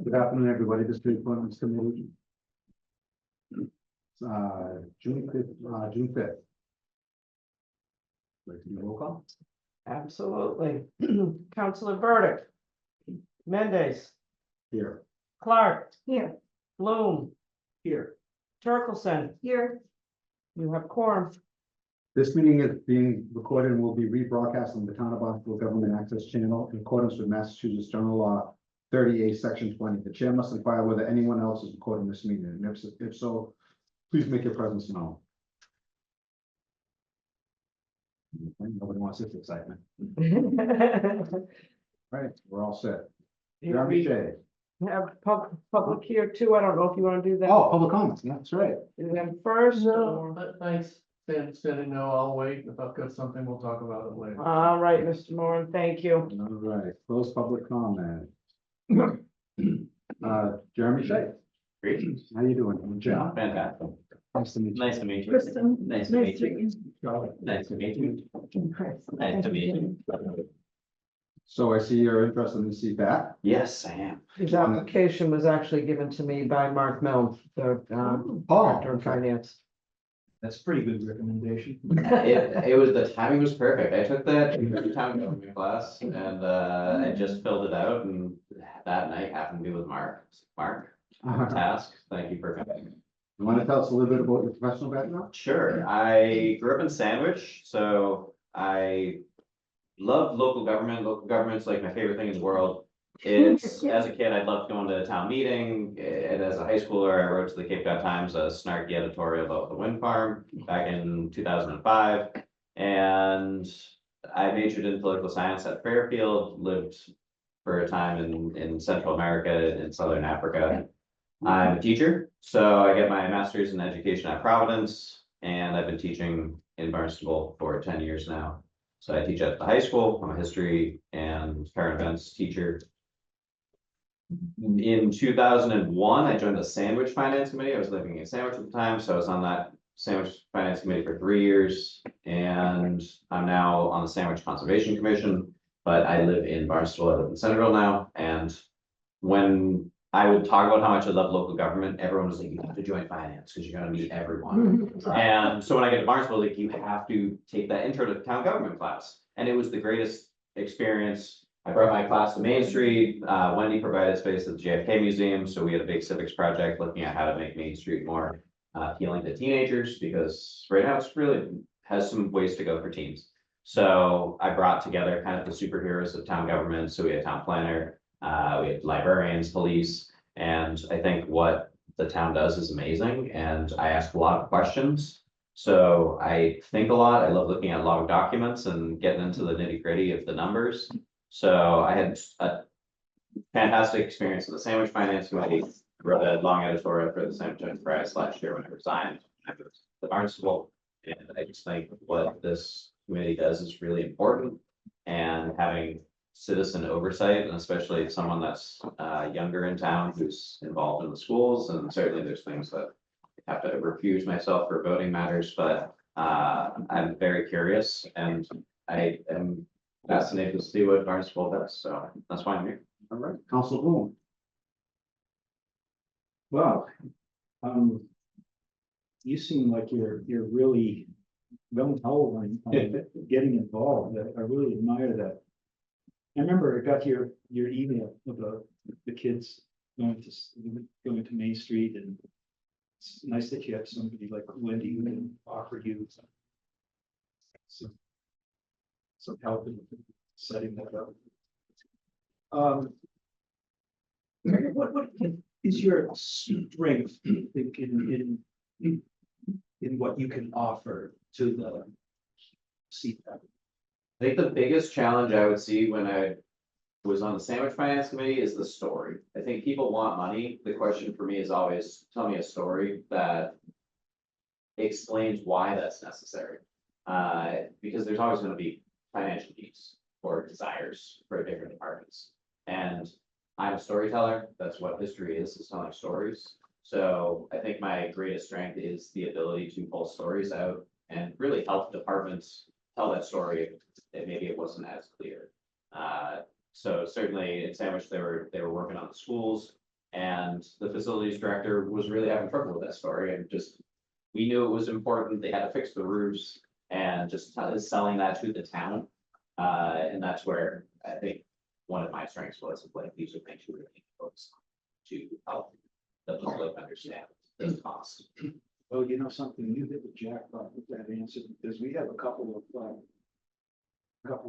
Good afternoon, everybody. This is the appointments committee. June 5th, June 5th. Like to do a roll call? Absolutely. Counselor Burdick. Mendez. Here. Clark. Here. Bloom. Here. Turkelson. Here. You have quorum. This meeting is being recorded and will be rebroadcast on the Town of Barnstable Government Access Channel in accordance with Massachusetts General Law 38, Section 20. The chair must inquire whether anyone else is recording this meeting, and if so, please make your presence known. Okay, nobody wants this excitement. Right, we're all set. Jeremy Shea. We have public here too. I don't know if you want to do that. Oh, public comments. That's right. Do them first. No, or- but thanks, standing no, I'll wait, if I've got something, we'll talk about it later. All right, Mr. Moore, thank you. All right, close public comment. Jeremy Shea. Great. How you doing? I'm Jim. Fantastic. Nice to meet you. Nice to meet you. Kristen. Nice to meet you. Charlotte. Nice to meet you. Chris. Nice to meet you. So I see you're interested in CPAC. Yes, I am. His application was actually given to me by Mark Milne, the Oh, Director of Finance. That's a pretty good recommendation. It was, the timing was perfect. I took that town government class and I just filled it out and that night happened to be with Mark. Mark, task, thank you for coming. You want to tell us a little bit about your professional background? Sure, I grew up in Sandwich, so I loved local government. Local government's like my favorite thing in the world. It's, as a kid, I loved going to a town meeting, and as a high schooler, I wrote to the Cape Cod Times a snarky editorial about the wind farm back in 2005. And I majored in political science at Fairfield, lived for a time in Central America and Southern Africa. I'm a teacher, so I get my master's in education at Providence, and I've been teaching in Barnstable for 10 years now. So I teach at the high school. I'm a history and current events teacher. In 2001, I joined the Sandwich Finance Committee. I was living in Sandwich at the time, so I was on that Sandwich Finance Committee for 3 years. And I'm now on the Sandwich Conservation Commission, but I live in Barnstable. I live in Centerville now. And when I would talk about how much I love local government, everyone was like, you have to join finance because you're gonna meet everyone. And so when I get to Barnstable, like, you have to take that intro to town government class. And it was the greatest experience. I brought my class to Main Street. Wendy provided space at the JFK Museum. So we had a big civics project looking at how to make Main Street more appealing to teenagers, because right now it's really has some ways to go for teens. So I brought together kind of the superheroes of town government. So we had town planner, we had librarians, police, and I think what the town does is amazing. And I ask a lot of questions. So I think a lot. I love looking at log documents and getting into the nitty gritty of the numbers. So I had a fantastic experience in the Sandwich Finance Committee. I wrote a long editorial for the Sandwich Enterprise last year when I resigned. I moved to the Barnstable, and I just think what this committee does is really important. And having citizen oversight, and especially someone that's younger in town who's involved in the schools, and certainly there's things that I have to recuse myself for voting matters, but I'm very curious and I am fascinated to see what Barnstable does, so that's why I'm here. All right, Council Bloom. Wow. You seem like you're really gung ho on getting involved. I really admire that. I remember I got your email about the kids going to Main Street, and it's nice that you have somebody like Wendy who can offer you some help in setting that up. What is your strength in what you can offer to the CPAC? I think the biggest challenge I would see when I was on the Sandwich Finance Committee is the story. I think people want money. The question for me is always, tell me a story that explains why that's necessary. Because there's always going to be financial needs or desires for different departments. And I'm a storyteller. That's what history is telling stories. So I think my greatest strength is the ability to pull stories out and really help departments tell that story if maybe it wasn't as clear. So certainly in Sandwich, they were working on the schools. And the facilities director was really having trouble with that story and just, we knew it was important, they had to fix the roofs and just selling that to the town. And that's where I think one of my strengths was, like, these are things you really need to focus on to help the public understand those costs. Well, you know something, you hit the jackpot with that answer, because we have a couple of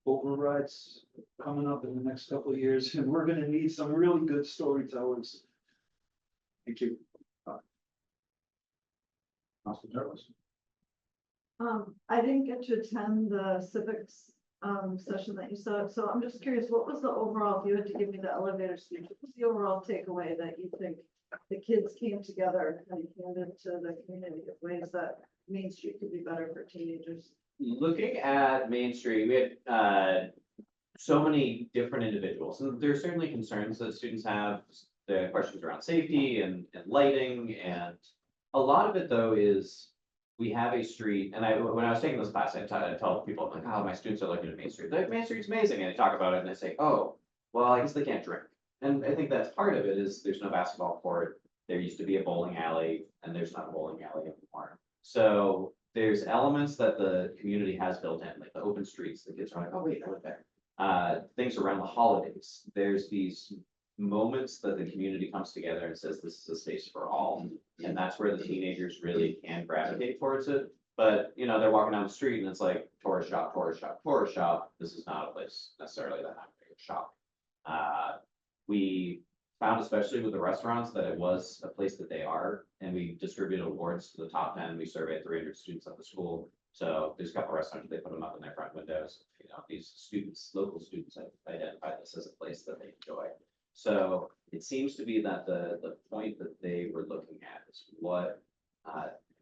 overrides coming up in the next couple of years, and we're gonna need some really good storytellers. Thank you. Council Jarvis. I didn't get to attend the civics, session that you saw, so I'm just curious, what was the overall, if you had to give me the elevator speech, what was the overall takeaway that you think the kids came together and handed to the community of ways that Main Street could be better for teenagers? Looking at Main Street, we had so many different individuals, and there are certainly concerns that students have, the questions around safety and lighting, and a lot of it though is we have a street, and when I was taking this class, I tell people, like, oh, my students are looking at Main Street, like, Main Street's amazing, and they talk about it, and they say, oh, well, I guess they can't drink. And I think that's part of it, is there's no basketball court, there used to be a bowling alley, and there's not a bowling alley anymore. So there's elements that the community has built in, like the open streets, the kids are like, oh, wait, I live there. Things around the holidays, there's these moments that the community comes together and says, this is a space for all. And that's where the teenagers really can gravitate towards it. But, you know, they're walking down the street and it's like tourist shop, tourist shop, tourist shop. This is not a place necessarily that I'm going to shop. We found, especially with the restaurants, that it was a place that they are, and we distributed awards to the top 10. We surveyed 300 students at the school. So there's a couple restaurants, they put them up in their front windows. You know, these students, local students, have identified this as a place that they enjoy. So it seems to be that the point that they were looking at is what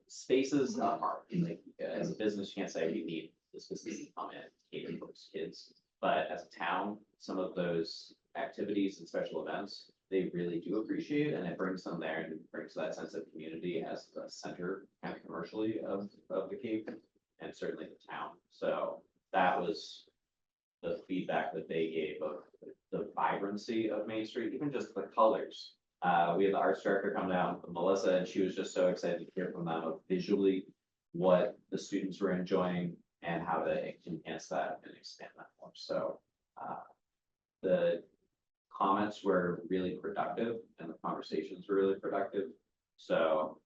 spaces are, like, as a business, you can't say we need this business to come in, cater for those kids. But as a town, some of those activities and special events, they really do appreciate, and it brings them there and it brings that sense of community as the center kind of commercially of the Cape and certainly the town. So that was the feedback that they gave of the vibrancy of Main Street, even just the colors. We had the arts director come down, Melissa, and she was just so excited to hear from them of visually what the students were enjoying and how to enhance that and expand that more. So the comments were really productive and the conversations were really productive. So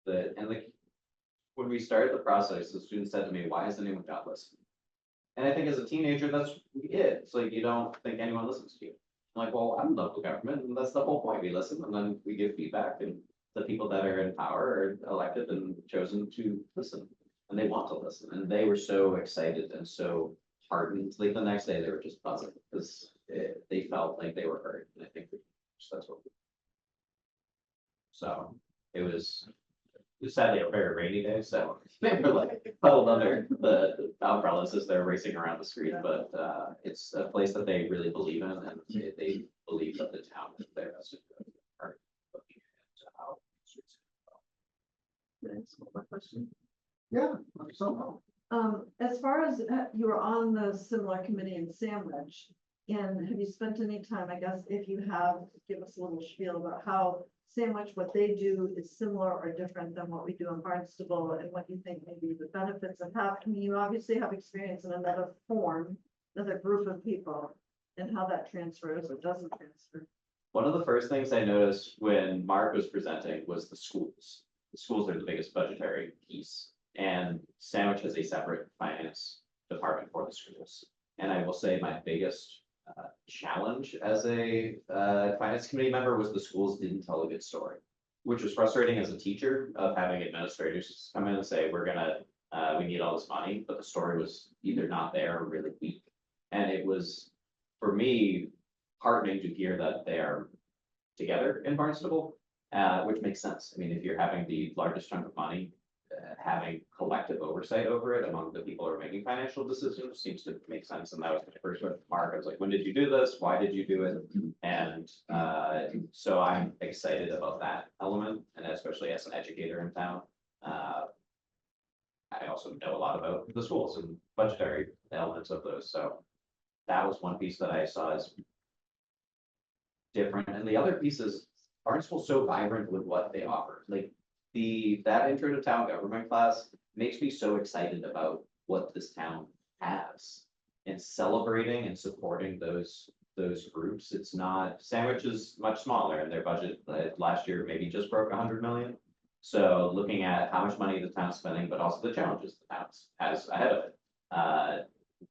when we started the process, the students said to me, why isn't anyone listening? And I think as a teenager, that's it. It's like, you don't think anyone listens to you. I'm like, well, I'm local government, and that's the whole point. We listen, and then we give feedback, and the people that are in power are elected and chosen to listen, and they want to listen. And they were so excited and so heartened. Like the next day, they were just buzzing because they felt like they were heard. And I think that's what. So it was sadly a very rainy day, so they were like huddled under the umbrellas as they're racing around the street. But it's a place that they really believe in, and they believe that the town is their best interest. Are looking at how streets Can I ask one more question? Yeah, so, As far as you were on the similar committee in Sandwich, and have you spent any time, I guess, if you have, give us a little spiel about how Sandwich, what they do is similar or different than what we do in Barnstable, and what you think maybe the benefits of having, I mean, you obviously have experience in another form, another group of people, and how that transfers or doesn't transfer. One of the first things I noticed when Mark was presenting was the schools. The schools are the biggest budgetary piece, and Sandwich has a separate finance department for the schools. And I will say my biggest challenge as a finance committee member was the schools didn't tell a good story, which was frustrating as a teacher of having administrators come in and say, we're gonna, we need all this money, but the story was either not there or really weak. And it was, for me, heartening to hear that they are together in Barnstable, which makes sense. I mean, if you're having the largest chunk of money, having collective oversight over it among the people who are making financial decisions seems to make sense. And that was my first one with Mark. I was like, when did you do this? Why did you do it? And so I'm excited about that element, and especially as an educator in town. I also know a lot about the schools and budgetary elements of those. So that was one piece that I saw as different. And the other piece is Barnstable's so vibrant with what they offer. Like that intro to town government class makes me so excited about what this town has. And celebrating and supporting those groups. It's not, Sandwich is much smaller and their budget last year maybe just broke 100 million. So looking at how much money the town's spending, but also the challenges the town has ahead of it.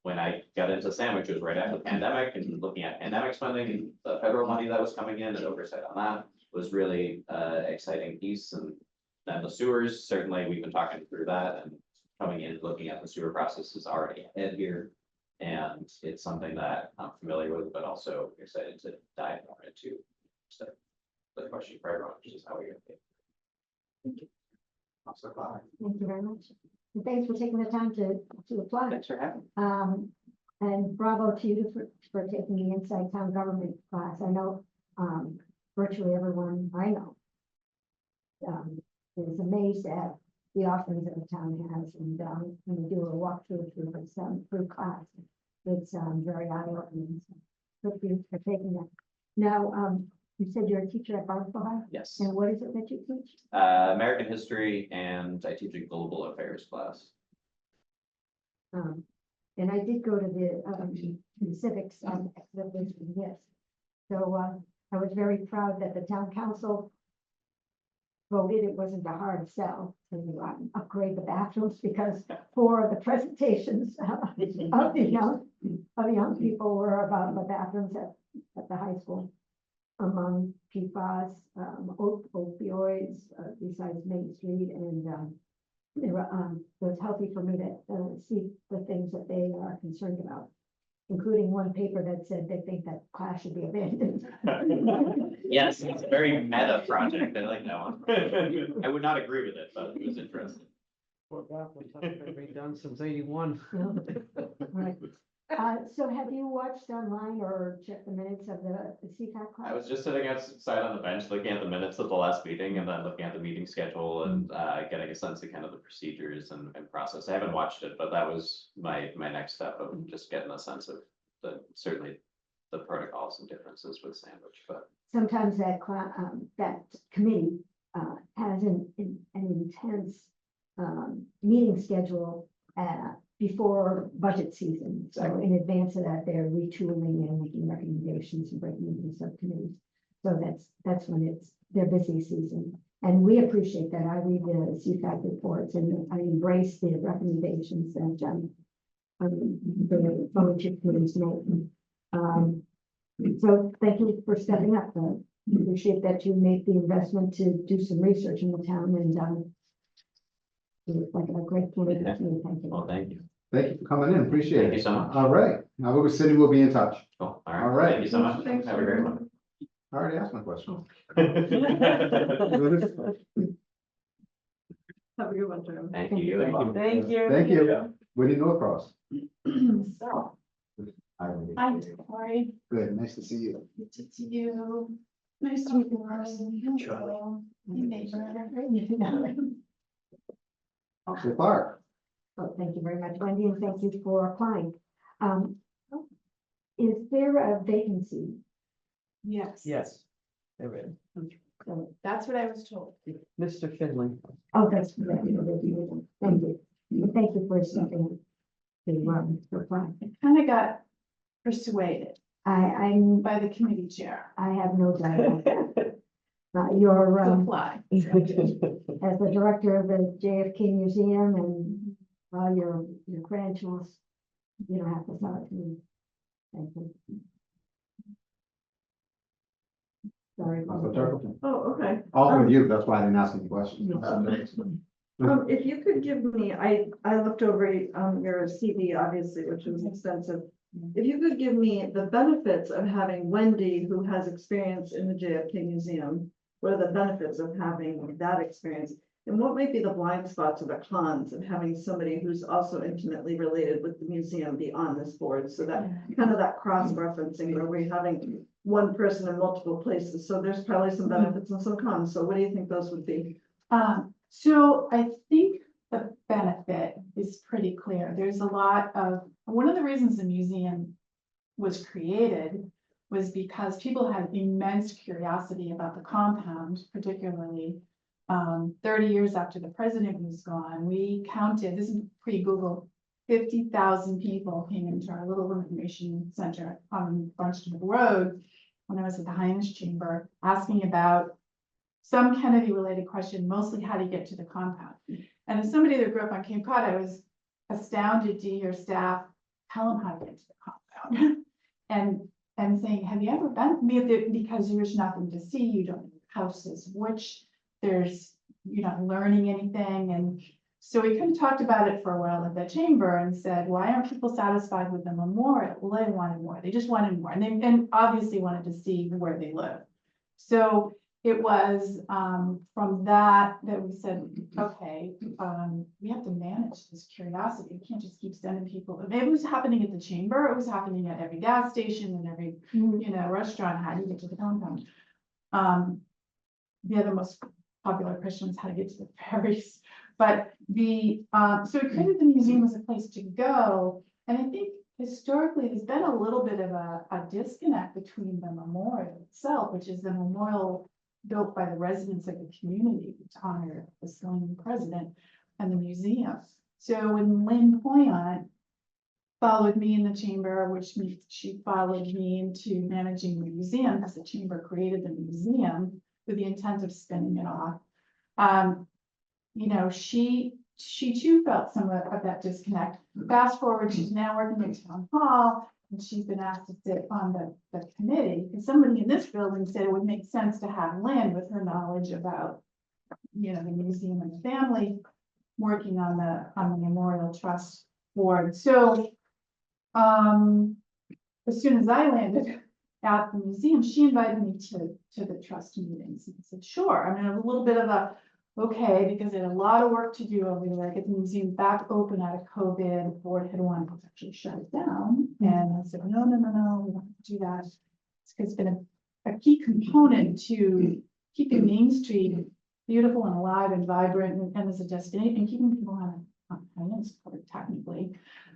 When I got into Sandwich, it was right after the pandemic, and looking at pandemic spending and the federal money that was coming in and oversight on that was really exciting piece. And then the sewers, certainly we've been talking through that and coming in, looking at the sewer process is already ahead here. And it's something that I'm familiar with, but also excited to dive more into. So the question for everyone, which is how we get paid. Thank you very much. And thanks for taking the time to apply. Thanks for having me. And bravo to you for taking the Inside Town Government class. I know, virtually everyone I know is amazed at the offerings that the town has, and when you do a walkthrough through this through class, it's very eye-opening. So good for you for taking that. Now, you said you're a teacher at Barnstable High, Yes, and what is it that you teach? American history, and I teach a global affairs class. And I did go to the civics exhibition, yes. So I was very proud that the town council voted it wasn't a hard sell to upgrade the bathrooms, because 4 of the presentations of the young people were about the bathrooms at the high school. Among PFAS, opioids, besides Main Street, and it was healthy for me to see the things that they are concerned about, including one paper that said they think that class should be abandoned. Yes, it's a very meta project. I like that one. I would not agree with it, but it was interesting. Poor bathrooms haven't been redone since 81. Right. So have you watched online or checked the minutes of the CFAC class? I was just sitting outside on the bench, looking at the minutes of the last meeting and then looking at the meeting schedule and getting a sense of kind of the procedures and process. I haven't watched it, but that was my next step of just getting a sense of certainly the protocols and differences with Sandwich, but. Sometimes that that committee has an intense meeting schedule before budget season. So in advance of that, they're retooling and making recommendations and breaking into subcommittees. So that's when it's their busy season. And we appreciate that. I read the CFAC reports and I embrace the recommendations that the volunteer committees make. So thank you for stepping up. Appreciate that you make the investment to do some research in the town, and it's like a great community. Thank you. Well, thank you. Thank you for coming in, appreciate it. Thank you so much. All right, now Weber City will be in touch. Cool. All All right. right. Thank you so much. Thanks. Have a great one. I already asked my question. Have a good one, Jeremy. Thank you. Thank you. Thank you. Thank you. Whitney Norcross. So, Hi, Whitney. hi, Cory. Good, nice to see you. Good to see you. Nice to meet you, Carson. Hello. Your neighbor. Officer Clark. Oh, thank you very much, Wendy, and thank you for applying. Is there a vacancy? Yes. Yes. There is. So, That's what I was told. Mr. Finley. oh, that's, thank you. Thank you for stepping to apply. I kind of got persuaded I'm, by the committee chair I have no doubt about that. Your, to apply. as the director of the JFK Museum and your credentials, you don't have to sell it to me. Thank you. Sorry. Officer Turkleton. Oh, okay. All of you, that's why I didn't ask any questions. If you could give me, I looked over your CV, obviously, which was extensive. If you could give me the benefits of having Wendy, who has experience in the JFK Museum, what are the benefits of having that experience? And what might be the blind spots or the cons of having somebody who's also intimately related with the museum be on this board? So that kind of that cross-referencing where we're having one person in multiple places. So there's probably some benefits and some cons. So what do you think those would be? So I think the benefit is pretty clear. There's a lot of, one of the reasons the museum was created was because people had immense curiosity about the compound, particularly 30 years after the president was gone. We counted, this is pre-Google, 50,000 people came into our little information center on Barnstable Road when I was at the Highness Chamber, asking about some Kennedy-related question, mostly how to get to the compound. And as somebody that grew up on Cape Cod, I was astounded to hear staff tell them how to get to the compound. and saying, have you ever been? Because there's nothing to see, you don't know houses, which you're not learning anything. And so we kind of talked about it for a while at the chamber and said, why aren't people satisfied with the memorial? Well, they wanted more. They just wanted more. And obviously wanted to see where they live. So it was from that we said, okay, we have to manage this curiosity. We can't just keep sending people. It was happening at the chamber. It was happening at every gas station and every restaurant. How do you get to the compound? The other most popular question was how to get to the ferries. But so we created the museum as a place to go. And I think historically, there's been a little bit of a disconnect between the memorial itself, which is the memorial built by the residents of the community to honor the slain president, and the museum. So when Lynn Poyant followed me in the chamber, which means she followed me into managing the museum, because the chamber created the museum with the intent of spinning it off. She too felt some of that disconnect. Fast forward, she's now working at Town Hall, and she's been asked to sit on the committee, because somebody in this building said it would make sense to have Lynn with her knowledge about, the museum and the family, working on the Memorial Trust Board. So, as soon as I landed at the museum, she invited me to the trust meetings. And I said, sure. I mean, a little bit of okay, because they had a lot of work to do over there, get the museum back open out of COVID. The board had wanted to actually shut it down. And I said, no, we don't do that. It's been a key component to keeping Main Street beautiful and alive and vibrant and as a destination, and keeping people on finance technically.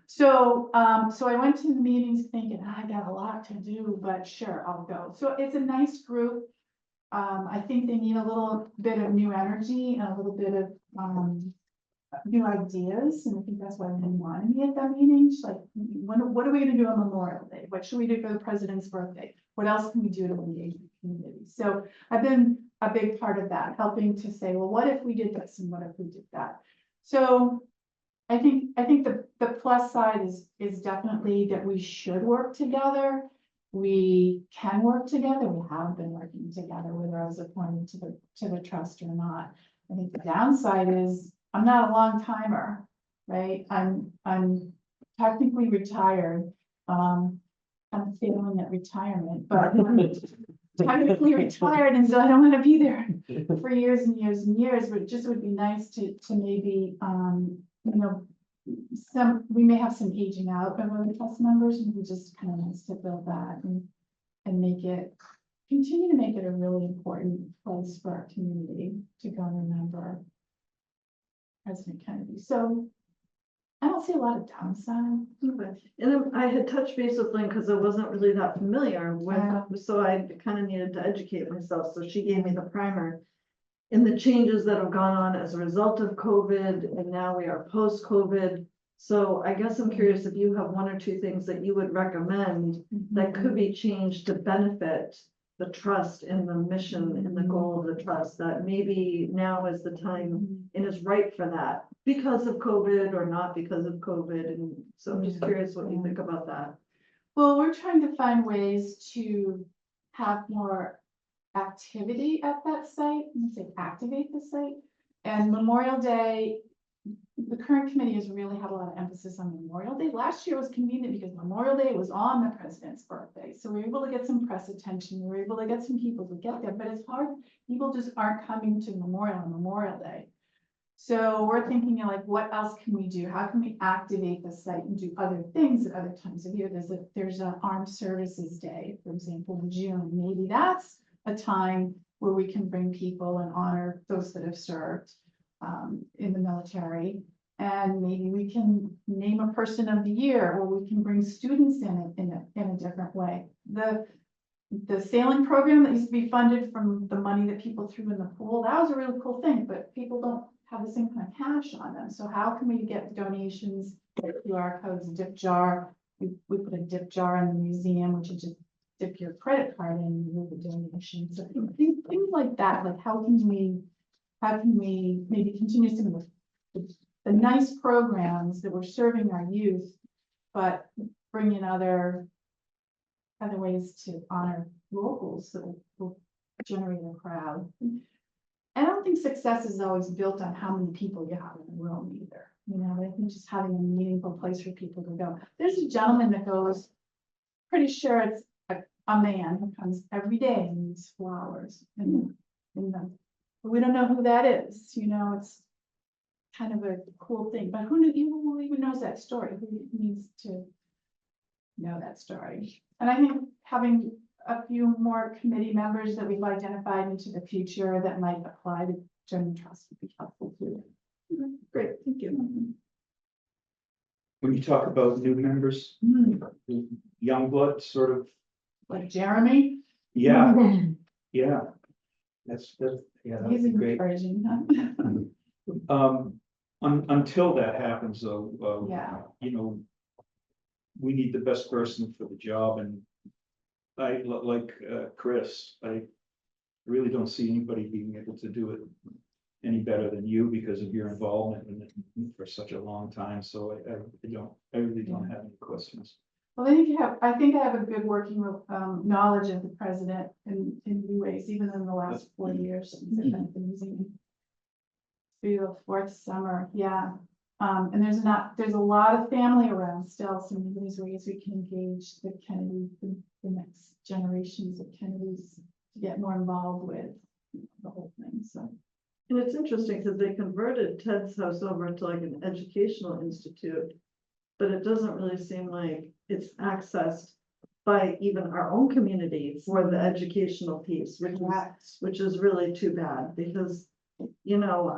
So, so I went to the meetings thinking, I got a lot to do, but sure, I'll go. So it's a nice group. I think they need a little bit of new energy and a little bit of new ideas, and I think that's why they wanted me at that meeting. She's like, what are we going to do on Memorial Day? What should we do for the president's birthday? What else can we do to engage the community? So I've been a big part of that, helping to say, well, what if we did this and what if we did that? So I think the plus side is definitely that we should work together. We can work together. We have been working together, whether I was appointed to the trust or not. I think the downside is I'm not a long timer, right? I'm technically retired. I'm failing at retirement, but I'm technically retired, and so I don't want to be there for years and years and years. But it just would be nice to maybe we may have some aging out of other trust members, and we just kind of nice to build that and continue to make it a really important place for our community to go and remember President Kennedy. So I don't see a lot of downside. Okay. And then I had touched base with Lynn because I wasn't really that familiar with, so I kind of needed to educate myself. So she gave me the primer in the changes that have gone on as a result of COVID, and now we are post-COVID. So I guess I'm curious if you have one or two things that you would recommend that could be changed to benefit the trust and the mission and the goal of the trust, that maybe now is the time and is right for that because of COVID or not because of COVID. And so I'm just curious what you think about that. Well, we're trying to find ways to have more activity at that site, and say activate the site. And Memorial Day, the current committee has really had a lot of emphasis on Memorial Day. Last year was convenient because Memorial Day was on the president's birthday. So we were able to get some press attention. We were able to get some people to get there, but it's hard. People just aren't coming to Memorial on Memorial Day. So we're thinking like, what else can we do? How can we activate the site and do other things at other times of year? There's an Armed Services Day, for example, in June. Maybe that's a time where we can bring people and honor those that have served in the military. And maybe we can name a person of the year, or we can bring students in a different way. the sailing program that used to be funded from the money that people threw in the pool, that was a really cool thing, but people don't have the same kind of cash on them. So how can we get donations, QR codes, dip jar? We put a dip jar in the museum, which is just dip your credit card in and move the donation. So things like that, like how can we maybe continue some of the nice programs that we're serving our youth, but bring in other ways to honor locals that will generate a crowd. I don't think success is always built on how many people you have in the room either. You know, I think just having a meaningful place for people to go. There's a gentleman that goes, pretty sure it's a man who comes every day and needs flowers in them. But we don't know who that is, you know, it's kind of a cool thing, but who even knows that story? Who needs to know that story? And I think having a few more committee members that we've identified into the future that might apply to general trust would be helpful too. Great, thank you. When you talk about new members, young blood, sort of, Like Jeremy, yeah, yeah. That's, yeah, that'd he's be great. encouraging, huh? Until that happens, though, Yeah. you know, we need the best person for the job, and like Chris, I really don't see anybody being able to do it any better than you because of your involvement in it for such a long time. So I really don't have any questions. Well, I think I have a good working knowledge of the president in new ways, even in the last 4 years since I've been at the museum. Through the 4th summer, yeah. And there's a lot of family around still, so maybe there's ways we can engage the Kennedy, the next generations of Kennedys to get more involved with the whole thing, so. And it's interesting because they converted Ted's house over into like an educational institute, but it doesn't really seem like it's accessed by even our own community for the educational piece, which is really too bad because, you know,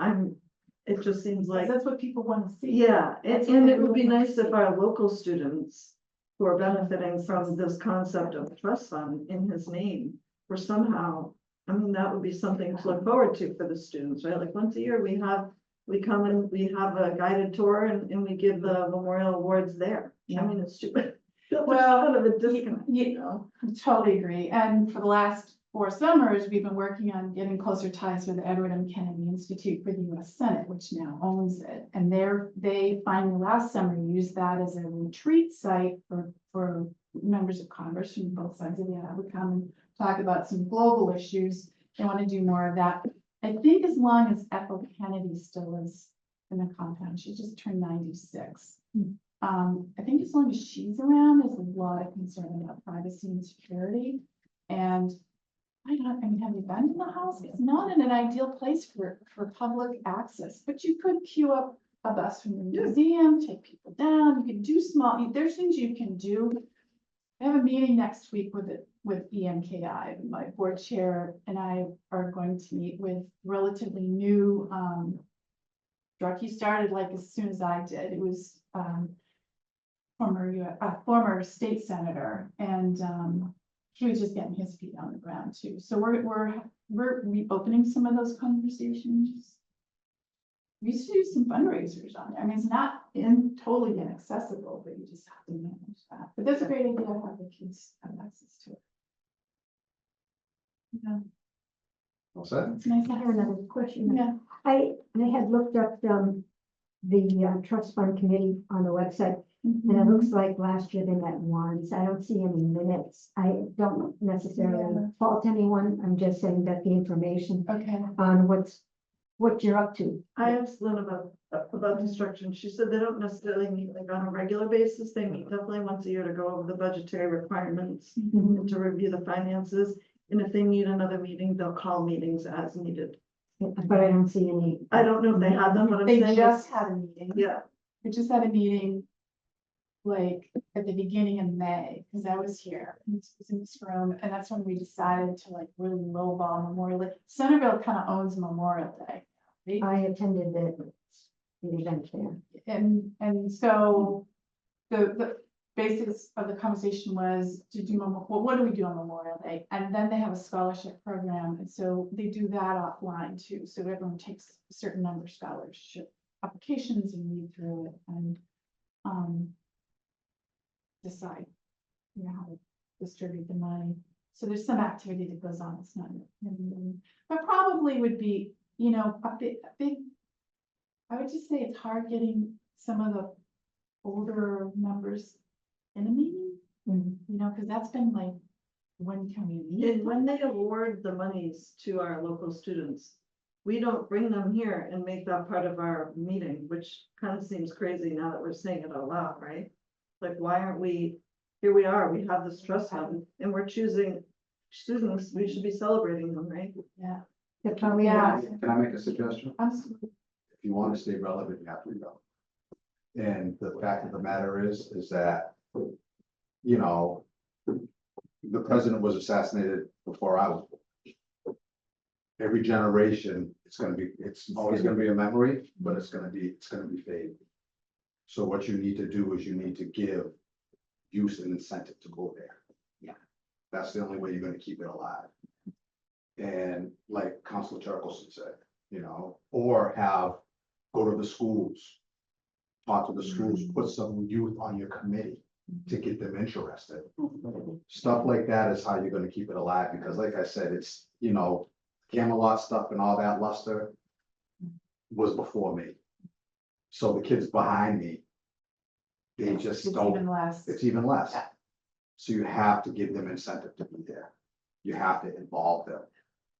it just seems like, That's what people want to see. yeah, That's what and they it would be really want nice to if see. our local students who are benefiting from this concept of trust fund in his name were somehow, I mean, that would be something to look forward to for the students, right? Like once a year, we come and we have a guided tour and we give the memorial awards there. I mean, it's stupid. Well, Kind of a disconnect, you know, I totally agree. And for the last 4 summers, we've been working on getting closer ties with the Edward M. Kennedy Institute for the U.S. Senate, which now owns it. And they finally last summer used that as a retreat site for members of Congress from both sides of the aisle would come and talk about some global issues. They want to do more of that. I think as long as Ethel Kennedy still is in the compound, she just turned 96. I think as long as she's around, there's a lot of concern about privacy and security. And I mean, have you been to the house? It's not in an ideal place for public access, but you could queue up a bus from the museum, take people down. You can do there's things you can do. I have a meeting next week with EMKI. My board chair and I are going to meet with relatively new, Drucky started like as soon as I did. It was, former state senator, and he was just getting his feet on the ground too. So we're reopening some of those conversations. We used to do some fundraisers on there. I mean, it's not totally inaccessible, but you just have to manage that. But that's a great idea to have the kids have access to it. Yeah, All set? it's nice to I have have another. another question. Yeah. I had looked up the trust fund committee on the website, and it looks like last year they met once. I don't see any minutes. I don't necessarily fault anyone. I'm just saying that the information Okay. on what you're up to. I asked Lynn about the structure, and she said they don't necessarily meet like on a regular basis. They meet definitely once a year to go over the budgetary requirements and to review the finances. And if they need another meeting, they'll call meetings as needed. But I don't see any. I don't know if they had them, but I'm They saying. just had a meeting. Yeah, We just had a meeting like at the beginning of May, because I was here, and this was in this room, and that's when we decided to like really lowball Memorial Day. Centerville kind of owns Memorial Day. Right? I attended the event there. And so the basics of the conversation was to do, what do we do on Memorial Day? And then they have a scholarship program, and so they do that offline too, so everyone takes a certain number of scholarship applications and read through it and decide, you know, how to distribute the money. So there's some activity that goes on, it's not, but probably would be, you know, a big, I would just say it's hard getting some of the older members in a meeting, you know, because that's been like, when can we meet? And when they award the monies to our local students, we don't bring them here and make that part of our meeting, which kind of seems crazy now that we're saying it out loud, right? Like, why aren't we, here we are, we have this trust fund and we're choosing students, we should be celebrating them, right? Yeah. The probably, Yeah. Can I make a suggestion? Absolutely. If you want to stay relevant, you have to be relevant. And the fact of the matter is that, you know, the president was assassinated before I was born. Every generation, it's always gonna be a memory, but it's gonna be faded. So what you need to do is you need to give youth an incentive to go there. Yeah. That's the only way you're gonna keep it alive. And like Councilor Turkelson said, you know, or go to the schools. Talk to the schools, put some youth on your committee to get them interested. Stuff like that is how you're gonna keep it alive, because like I said, it's, you know, Camelot stuff and all that luster was before me. So the kids behind me, they just It's don't, even less. it's even less. Yeah. So you have to give them incentive to be there. You have to involve them.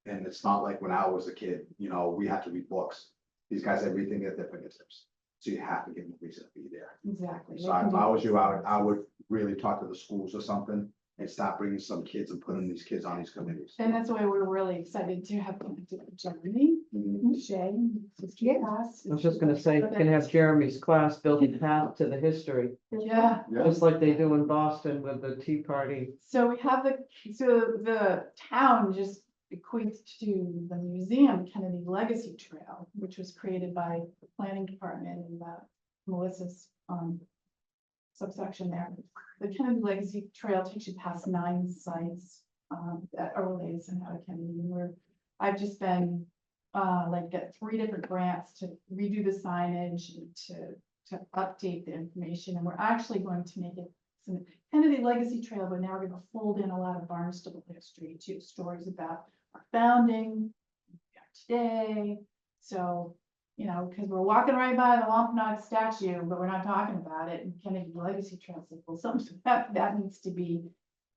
And it's not like when I was a kid, you know, we had to read books. These guys have everything at their fingertips. So you have to give them a reason to be there. Exactly. So if I was you, I would really talk to the schools or something and stop bringing some kids and putting these kids on these committees. And that's why we're really excited to have connected with Jeremy, Mhm. Shay, sister Yeah. class. I was just gonna say, you can have Jeremy's class build a path to the history, Yeah, just like they do in Boston with the Tea Party. so we have the town just bequeathed to the museum Kennedy Legacy Trail, which was created by the planning department and Melissa's subsection there. The Kennedy Legacy Trail takes you past 9 sites that are related somehow to Kennedy. And I've just been get 3 different grants to redo the signage and to update the information. And we're actually going to make it some Kennedy Legacy Trail, but now we're going to fold in a lot of Barnstable history too, stories about our founding, today. So, you know, because we're walking right by the Wampanoag statue, but we're not talking about it. And Kennedy Legacy Trail says, well, something that needs to be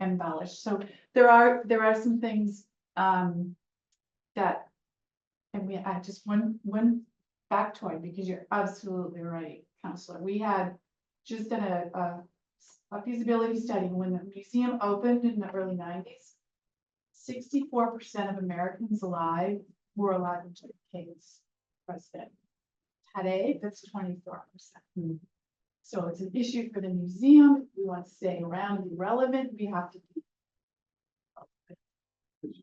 embellished. So there are some things that, and I just one factoid, because you're absolutely right, Counselor. We had just done a feasibility study when the museum opened in the early 90s. 64% of Americans alive were alive until the king's president. Today, that's 24%. So it's an issue for the museum. If we want to stay around and be relevant, we have to be.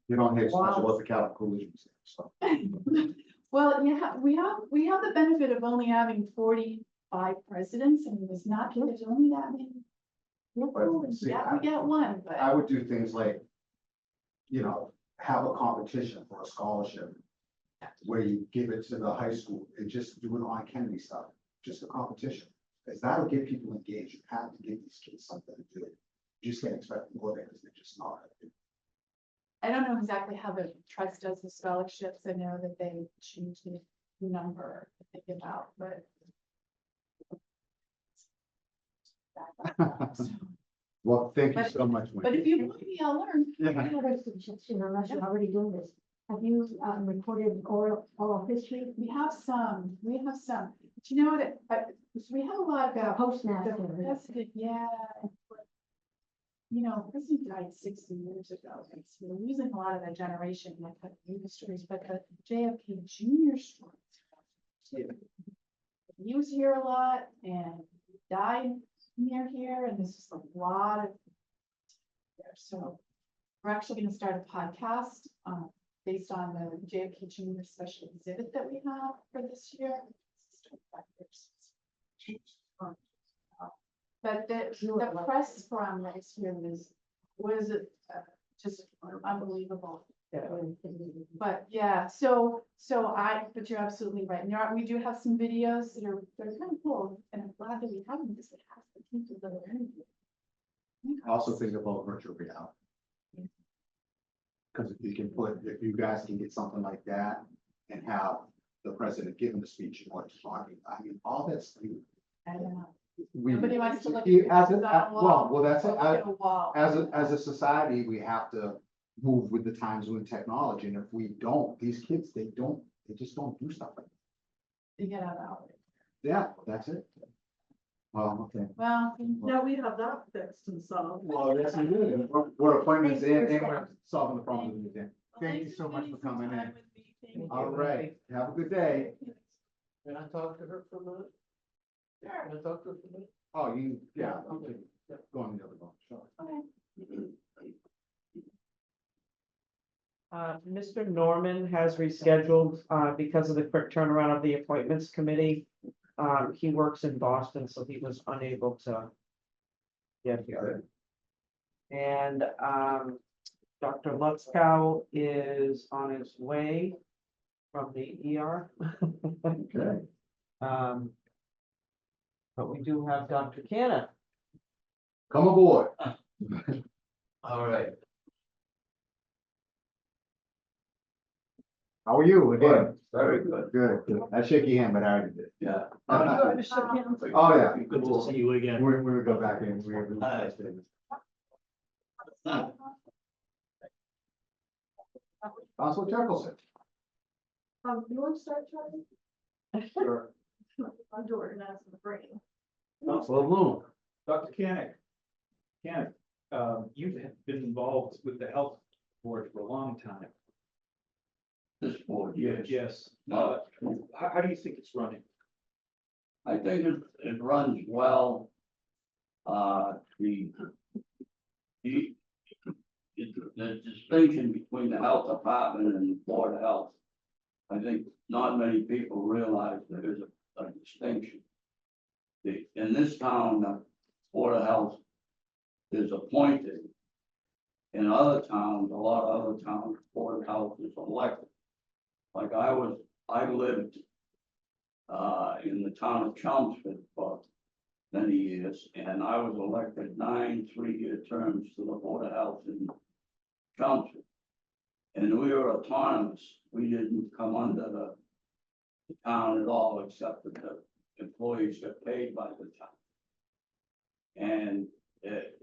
You don't hear so much about the Catholic Coalition, so. Well, yeah, we have the benefit of only having 45 presidents, and there's only that many. See, Yeah, we get one, but. I would do things like, you know, have a competition for a scholarship where you give it to the high school and just do it on Kennedy stuff, just a competition. Because that'll get people engaged. You have to give these kids something to do. You just can't expect them to go there because they're just not. I don't know exactly how the trust does the scholarships. I know that they change the number that they give out, but. Well, thank you But- so much. But if you want me, I'll learn. I have a suggestion, unless you're already doing this. Have you recorded oral history? We have some. Do you know what? We have a lot The about. postmaster. The president, yeah. You know, president died 60 years ago, and so we're losing a lot of that generation, like the new stories, but the JFK Jr. stories. He was here a lot and died near here, and there's just a lot of there. So we're actually going to start a podcast based on the JFK Jr. special exhibit that we have for this year. But the press from this year was just unbelievable. Yeah. But yeah, but you're absolutely right. And we do have some videos they're kind of cool, and I'm glad that we have them because it has the people that are in it. Also think about virtual reality. Because if you guys can get something like that and have the president giving the speech and what's talking, I mean, all that's. I don't know. We, Nobody wants to look at as pictures a, on a wall. well, that's it. Look at a wall. As a society, we have to move with the times with technology, and if we don't, these kids, they just don't do stuff like that. You get out of it. Yeah, that's it. Okay. Well, Now we have that fixed and solved. Well, yes, we do. We're appointments in, Thanks and for we're solving the problem in the museum. Thank you so much for coming in. in. All right, have a good day. Can I talk to her for a minute? Sure. Can I talk to her for a minute? Oh, yeah, okay. Go on the other one, sure. Okay. Mr. Norman has rescheduled, because of the quick turnaround of the appointments committee. He works in Boston, so he was unable to get here. And, Dr. Lutzkow is on his way from the ER. Okay. But we do have Dr. Canna. Come aboard. All right. How are you again? Very good. Good, good. I shake your hand, but I already did. Yeah. Oh, yeah. Good to see you again. We'll go back in. Hi. Council Jefferson. You want to start, Charlie? Sure. I'm doing it as the brain. Council Bloom. Dr. Koenig, you've been involved with the health board for a long time. This board, yes. Yes. Uh, How do you think it's running? I think it runs well. The distinction between the health department and the board of health. I think not many people realize there is a distinction. In this town, the board of health is appointed. In other towns, a lot of other towns, board of health is elected. Like I lived in the town of Chelmsford for many years, and I was elected 9 3-year terms to the Board of Health in Chelmsford. And we were autonomous. We didn't come under the town at all, except that the employees got paid by the town. And it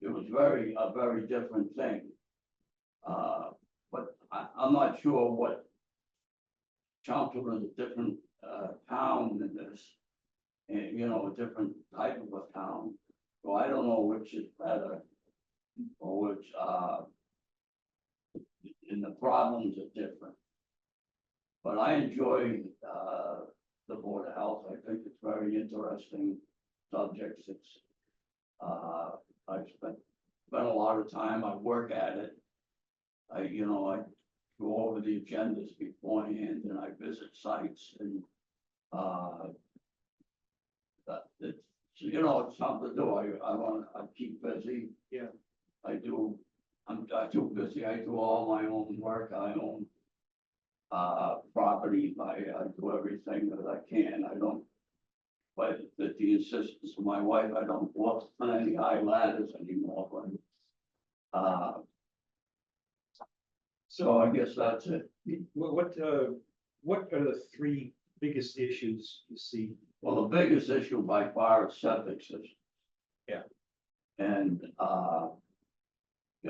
was a very different thing. But I'm not sure what Chelmsford is a different town than this, and a different type of a town. So I don't know which is better, or which and the problems are different. But I enjoy the Board of Health. I think it's very interesting subjects. It's I've spent a lot of time. I work at it. I go over the agendas beforehand, and I visit sites, and it's it's something to do. I keep busy. Yeah. I'm too busy. I do all my own work. I own property. I do everything that I can. I don't, but at the insistence of my wife, I don't walk on any high ladders anymore. But so I guess that's it. What are the 3 biggest issues you see? Well, the biggest issue by far is septic system. Yeah. And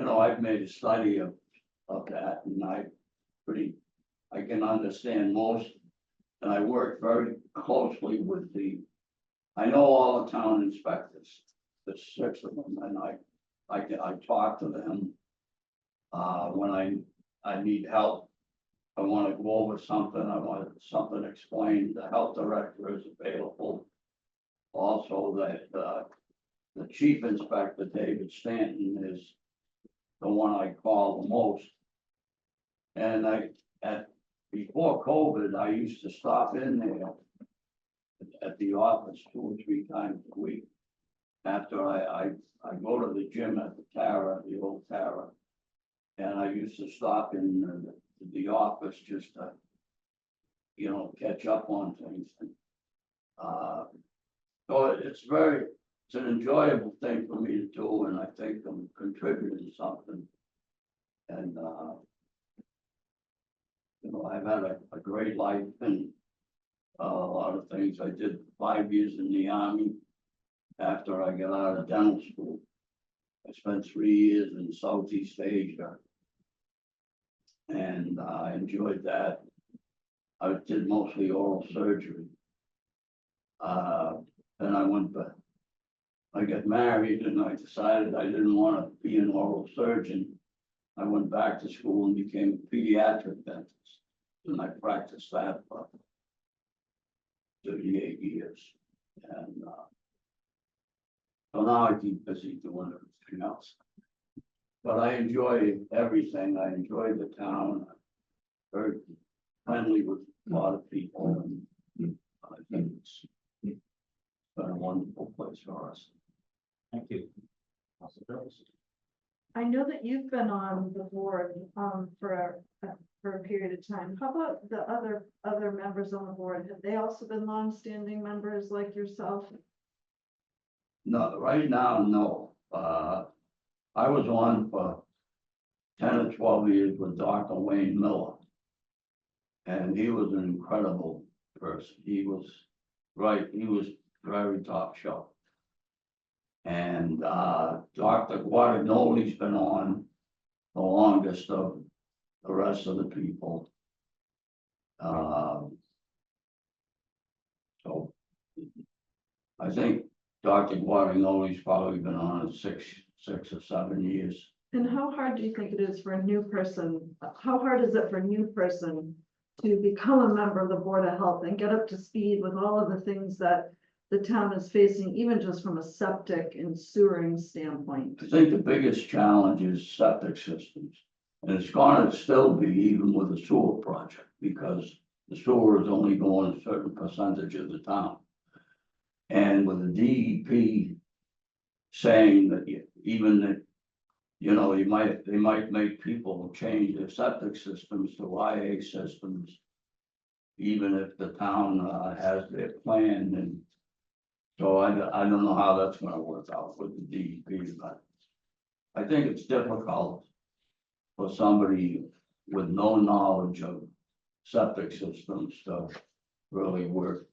I've made a study of that, and I can understand most, and I work very closely with I know all the town inspectors, there's 6 of them, and I talk to them when I need help. I want to go over something, I want something explained, the health director is available. Also, that the chief inspector, David Stanton, is the one I call the most. And before COVID, I used to stop in there at the office 2 or 3 times a week. after I go to the gym at the Tara, the old Tara. And I used to stop in the office just to, you know, catch up on things. So it's an enjoyable thing for me to do, and I think I'm contributing something. And, you know, I've had a great life and a lot of things. I did 5 years in the Army after I got out of dental school. I spent 3 years in Southeast Asia. And I enjoyed that. I did mostly oral surgery. Then I went back. I got married and I decided I didn't want to be an oral surgeon. I went back to school and became a pediatric dentist. And I practiced that for 38 years. And so now I keep busy doing everything else. But I enjoy everything. I enjoy the town. Very friendly with a lot of people, and I think it's been a wonderful place for us. Thank you. I know that you've been on the board, for a period of time. How about the other members on the board? Have they also been longstanding members like yourself? No, right now, no. I was on for 10 or 12 years with Dr. Wayne Miller. And he was an incredible person. He was very top shelf. And Dr. Guadagnoli's been on the longest of the rest of the people. So I think Dr. Guadagnoli's probably been on it 6 or 7 years. And how hard do you think it is for a new person? How hard is it for a new person to become a member of the Board of Health and get up to speed with all of the things that the town is facing, even just from a septic and sewering standpoint? I think the biggest challenge is septic systems. And it's gonna still be even with the sewer project, because the sewer is only going a certain percentage of the town. And with the DEP saying that even that, you know, they might make people change their septic systems to IA systems, even if the town has their plan. And so I don't know how that's gonna work out with the DEP, but I think it's difficult for somebody with no knowledge of septic systems to really work.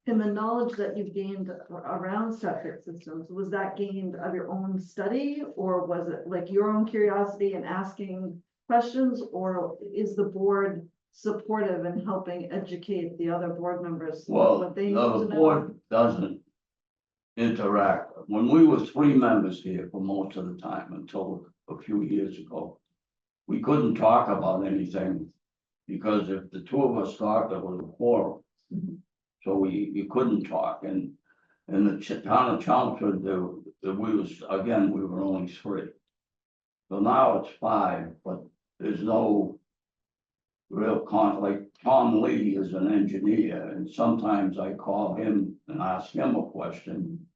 And the knowledge that you've gained around septic systems, was that gained of your own study, or was it like your own curiosity and asking questions, or is the board supportive in helping educate the other board members? Well, what they need no, to the know? board doesn't interact. When we were 3 members here for most of the time until a few years ago, we couldn't talk about anything because if the 2 of us talked, it was a quorum. So you couldn't talk, and the town of Chelmsford, we were only 3. So now it's 5, but there's no real conflict. Tom Lee is an engineer, and sometimes I call him and ask him a question,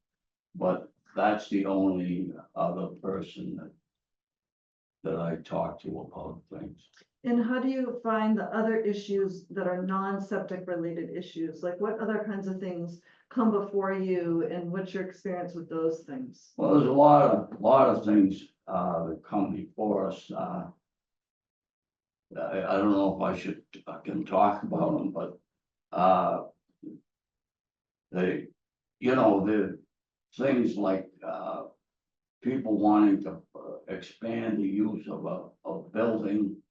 but that's the only other person that I talk to about things. And how do you find the other issues that are non-septic related issues? Like what other kinds of things come before you, and what's your experience with those things? Well, there's a lot of things that come before us. I don't know if I can talk about them, but the things like people wanting to expand the use of a building,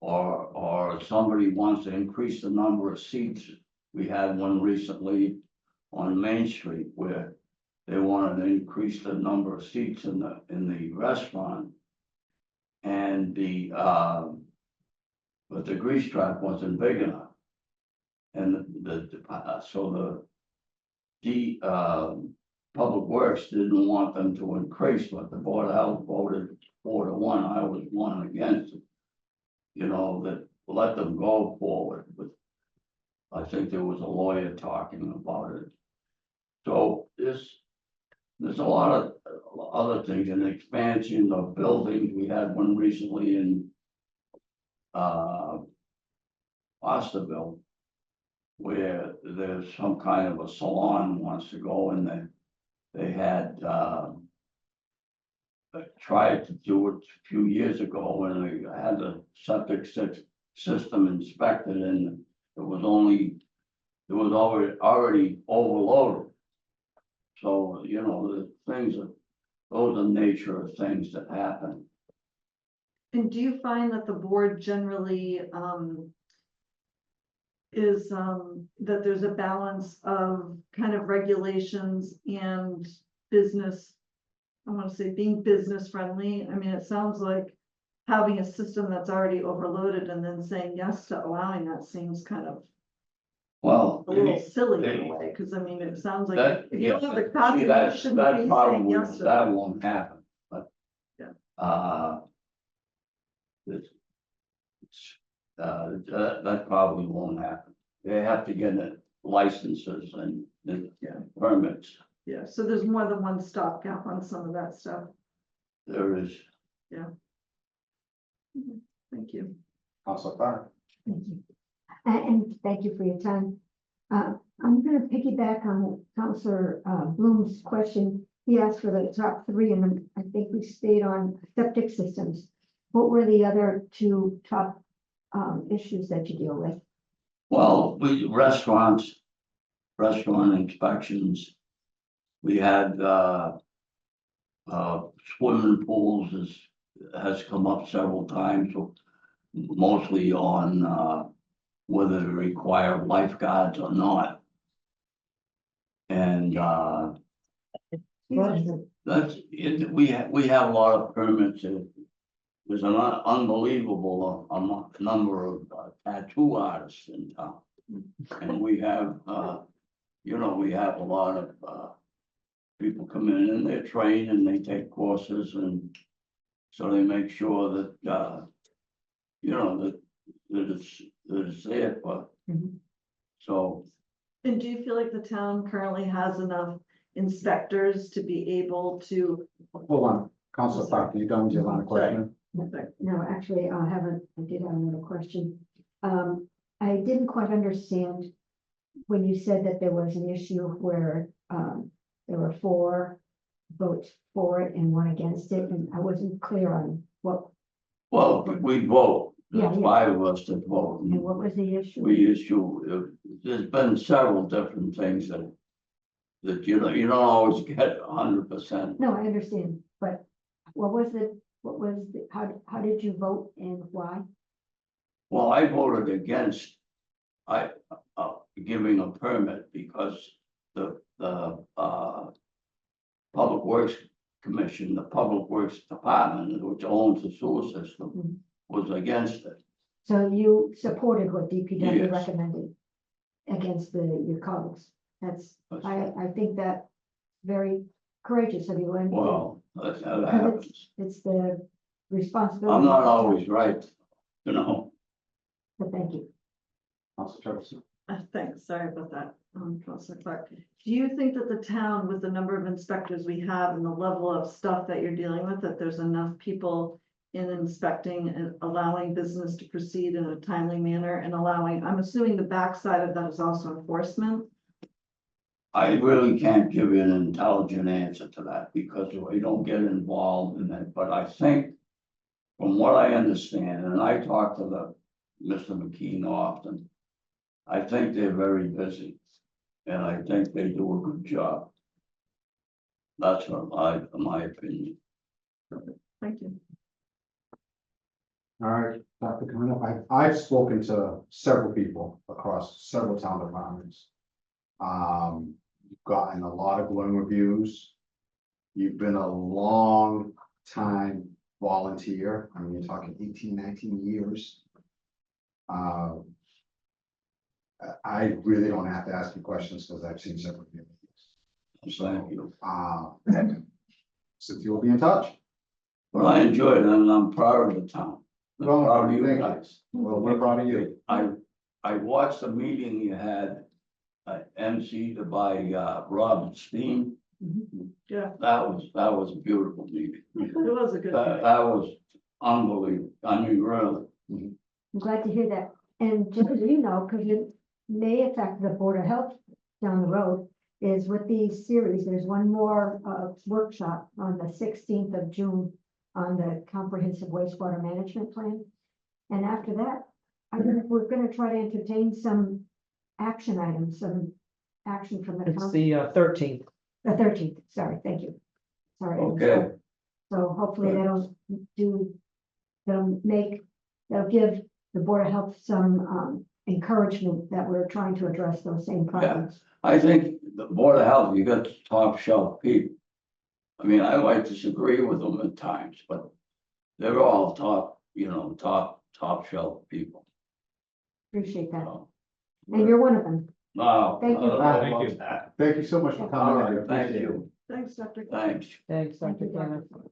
or somebody wants to increase the number of seats. We had one recently on Main Street where they wanted to increase the number of seats in the restaurant, and but the grease trap wasn't big enough, and so the Public Works didn't want them to increase, but the Board of Health voted 4-1. I was 1 against it. You know, that let them go forward, but I think there was a lawyer talking about it. So there's a lot of other things, an expansion of buildings. We had one recently in Barnstable, where there's some kind of a salon wants to go in there. They had tried to do it a few years ago, and they had the septic system inspected, and it was already overloaded. So, you know, the things that, those are the nature of things that happen. And do you find that the board generally, is, that there's a balance of kind of regulations and business? I want to say being business friendly. I mean, it sounds like having a system that's already overloaded and then saying yes to allowing that seems kind of Well, a little silly in a way, because I mean, it sounds like that, if you yeah, don't have the see, capacity, you that shouldn't be saying probably, yes to that that. won't happen, but. Yeah. That probably won't happen. They have to get licenses and permits. Yeah, so there's more than one stopgap on some of that stuff. There is. Thank you. Council Clark. Thank you. And thank you for your time. I'm gonna piggyback on Counselor Bloom's question. He asked for the top three, and I think we stayed on septic systems. What were the other two top issues that you deal with? Well, restaurant inspections. We had swimming pools has come up several times, mostly on whether they require lifeguards or not. And that's it. We have a lot of permits. There's an unbelievable number of tattoo artists in town. And we have, you know, we have a lot of people come in and they're trained and they take courses, and so they make sure that, you know, that it's there, but. Mhm. So, And do you feel like the town currently has enough inspectors to be able to? Hold on, Council Clark, you done with your line of questioning? No, actually, I did have another question. I didn't quite understand when you said that there was an issue where there were 4 votes for it and 1 against it, and I wasn't clear on what. well, we vote. Yeah, There's yeah. 5 of us that vote. And what was the issue? We issue, there's been several different things that you know, you don't always get 100%. No, I understand, but what was how did you vote and why? Well, I voted against giving a permit because the Public Works Commission, the Public Works Department, which owns the sewer system, was against it. So you supported what DPW Yes. recommended against your colleagues? I think that very courageous of you, and Well, that's how that happens. it's the responsibility. I'm not always right, you know. But thank you. Council Jefferson. Thanks, sorry about that, Councilor Clark. Do you think that the town, with the number of inspectors we have and the level of stuff that you're dealing with, that there's enough people in inspecting and allowing business to proceed in a timely manner and allowing, I'm assuming the backside of that is also enforcement? I really can't give you an intelligent answer to that because we don't get involved in that, but I think from what I understand, and I talk to Mr. McKean often, I think they're very busy and I think they do a good job. That's what my opinion. Thank you. All right, Dr. Kavanaugh, I've spoken to several people across several town departments. You've gotten a lot of glowing reviews. You've been a long time volunteer. I mean, you're talking 18, 19 years. I really don't have to ask you questions because I've seen several of you. Thank you. So you'll be in touch. Well, I enjoyed it and I'm proud of the town. I'm Well, proud of you thank you. guys. Well, we're proud of you. I watched the meeting you had, emceed by Robert Steen. Yeah, that was a beautiful meeting. it was a good. That was unbelievable. I mean, really. I'm glad to hear that. And just so you know, because it may affect the Board of Health down the road, is with these series, there's one more workshop on the 16th of June on the comprehensive wastewater management plan. And after that, we're gonna try to entertain some action items, some action from the It's council. the 13th. The 13th, sorry, thank you. Sorry. Okay. So hopefully that'll give the Board of Health some encouragement that we're trying to address those same problems. I think the Board of Health, you got top shelf people. I mean, I might disagree with them at times, but they're all top, top shelf people. Appreciate that. So, And you're one of them. no, Thank you. Thank you. Thank you so much for All coming. I right, thank appreciate it. you, Thanks, Dr. thanks. Thanks, Thank Dr. you, Dr. Kenneth.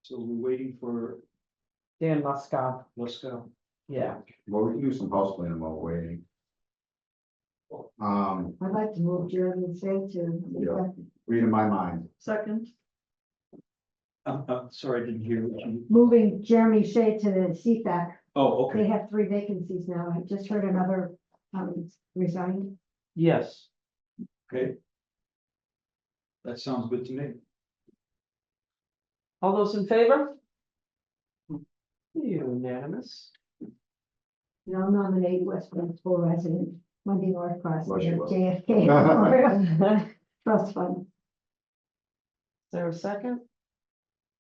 So we're waiting for Dan Muska, Moscow. yeah. Well, we can do some house cleaning while we're waiting. I'd like to move Jeremy Shea to. Yeah. Reading my mind. Second, I'm sorry, I didn't hear what you. Moving Jeremy Shea to the CFAC. Oh, They okay. have 3 vacancies now. I just heard another resigned. Yes. Okay. That sounds good to me. All those in favor? Unanimous. Now nominate West Barnstable resident Wendy Northcross to Bless the you, Will. JFK Memorial Trust Fund. Is there a second?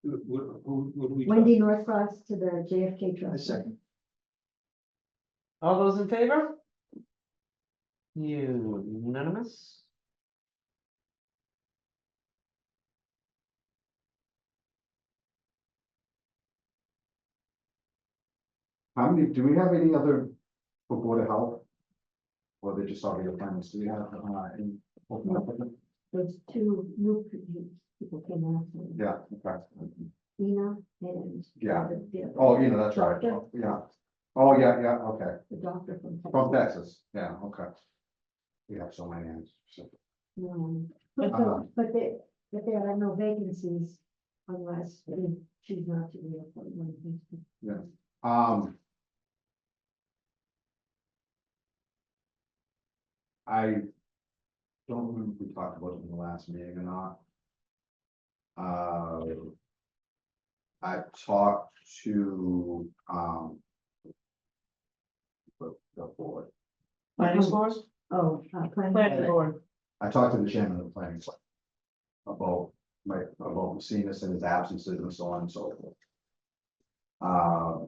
Who would we? Wendy Northcross to the JFK A Trust. Fund. second. All those in favor? Unanimous. How many, do we have any other for Board of Health? Or they just already appointments? Do we have, any? Those 2 new people came out. Yeah, okay. Ina and. Yeah. the- Oh, that's right. Doctor, Yeah. Oh, yeah, okay. The doctor from. From Texas. Yeah, okay. We have so many names. So, But they have no vacancies unless she's not to be appointed. I don't remember if we talked about it in the last meeting or not. I talked to, the board. Planning board? Oh, planning. Planning board. I talked to the chairman of the planning board about seeing this in his absences and so on and so forth.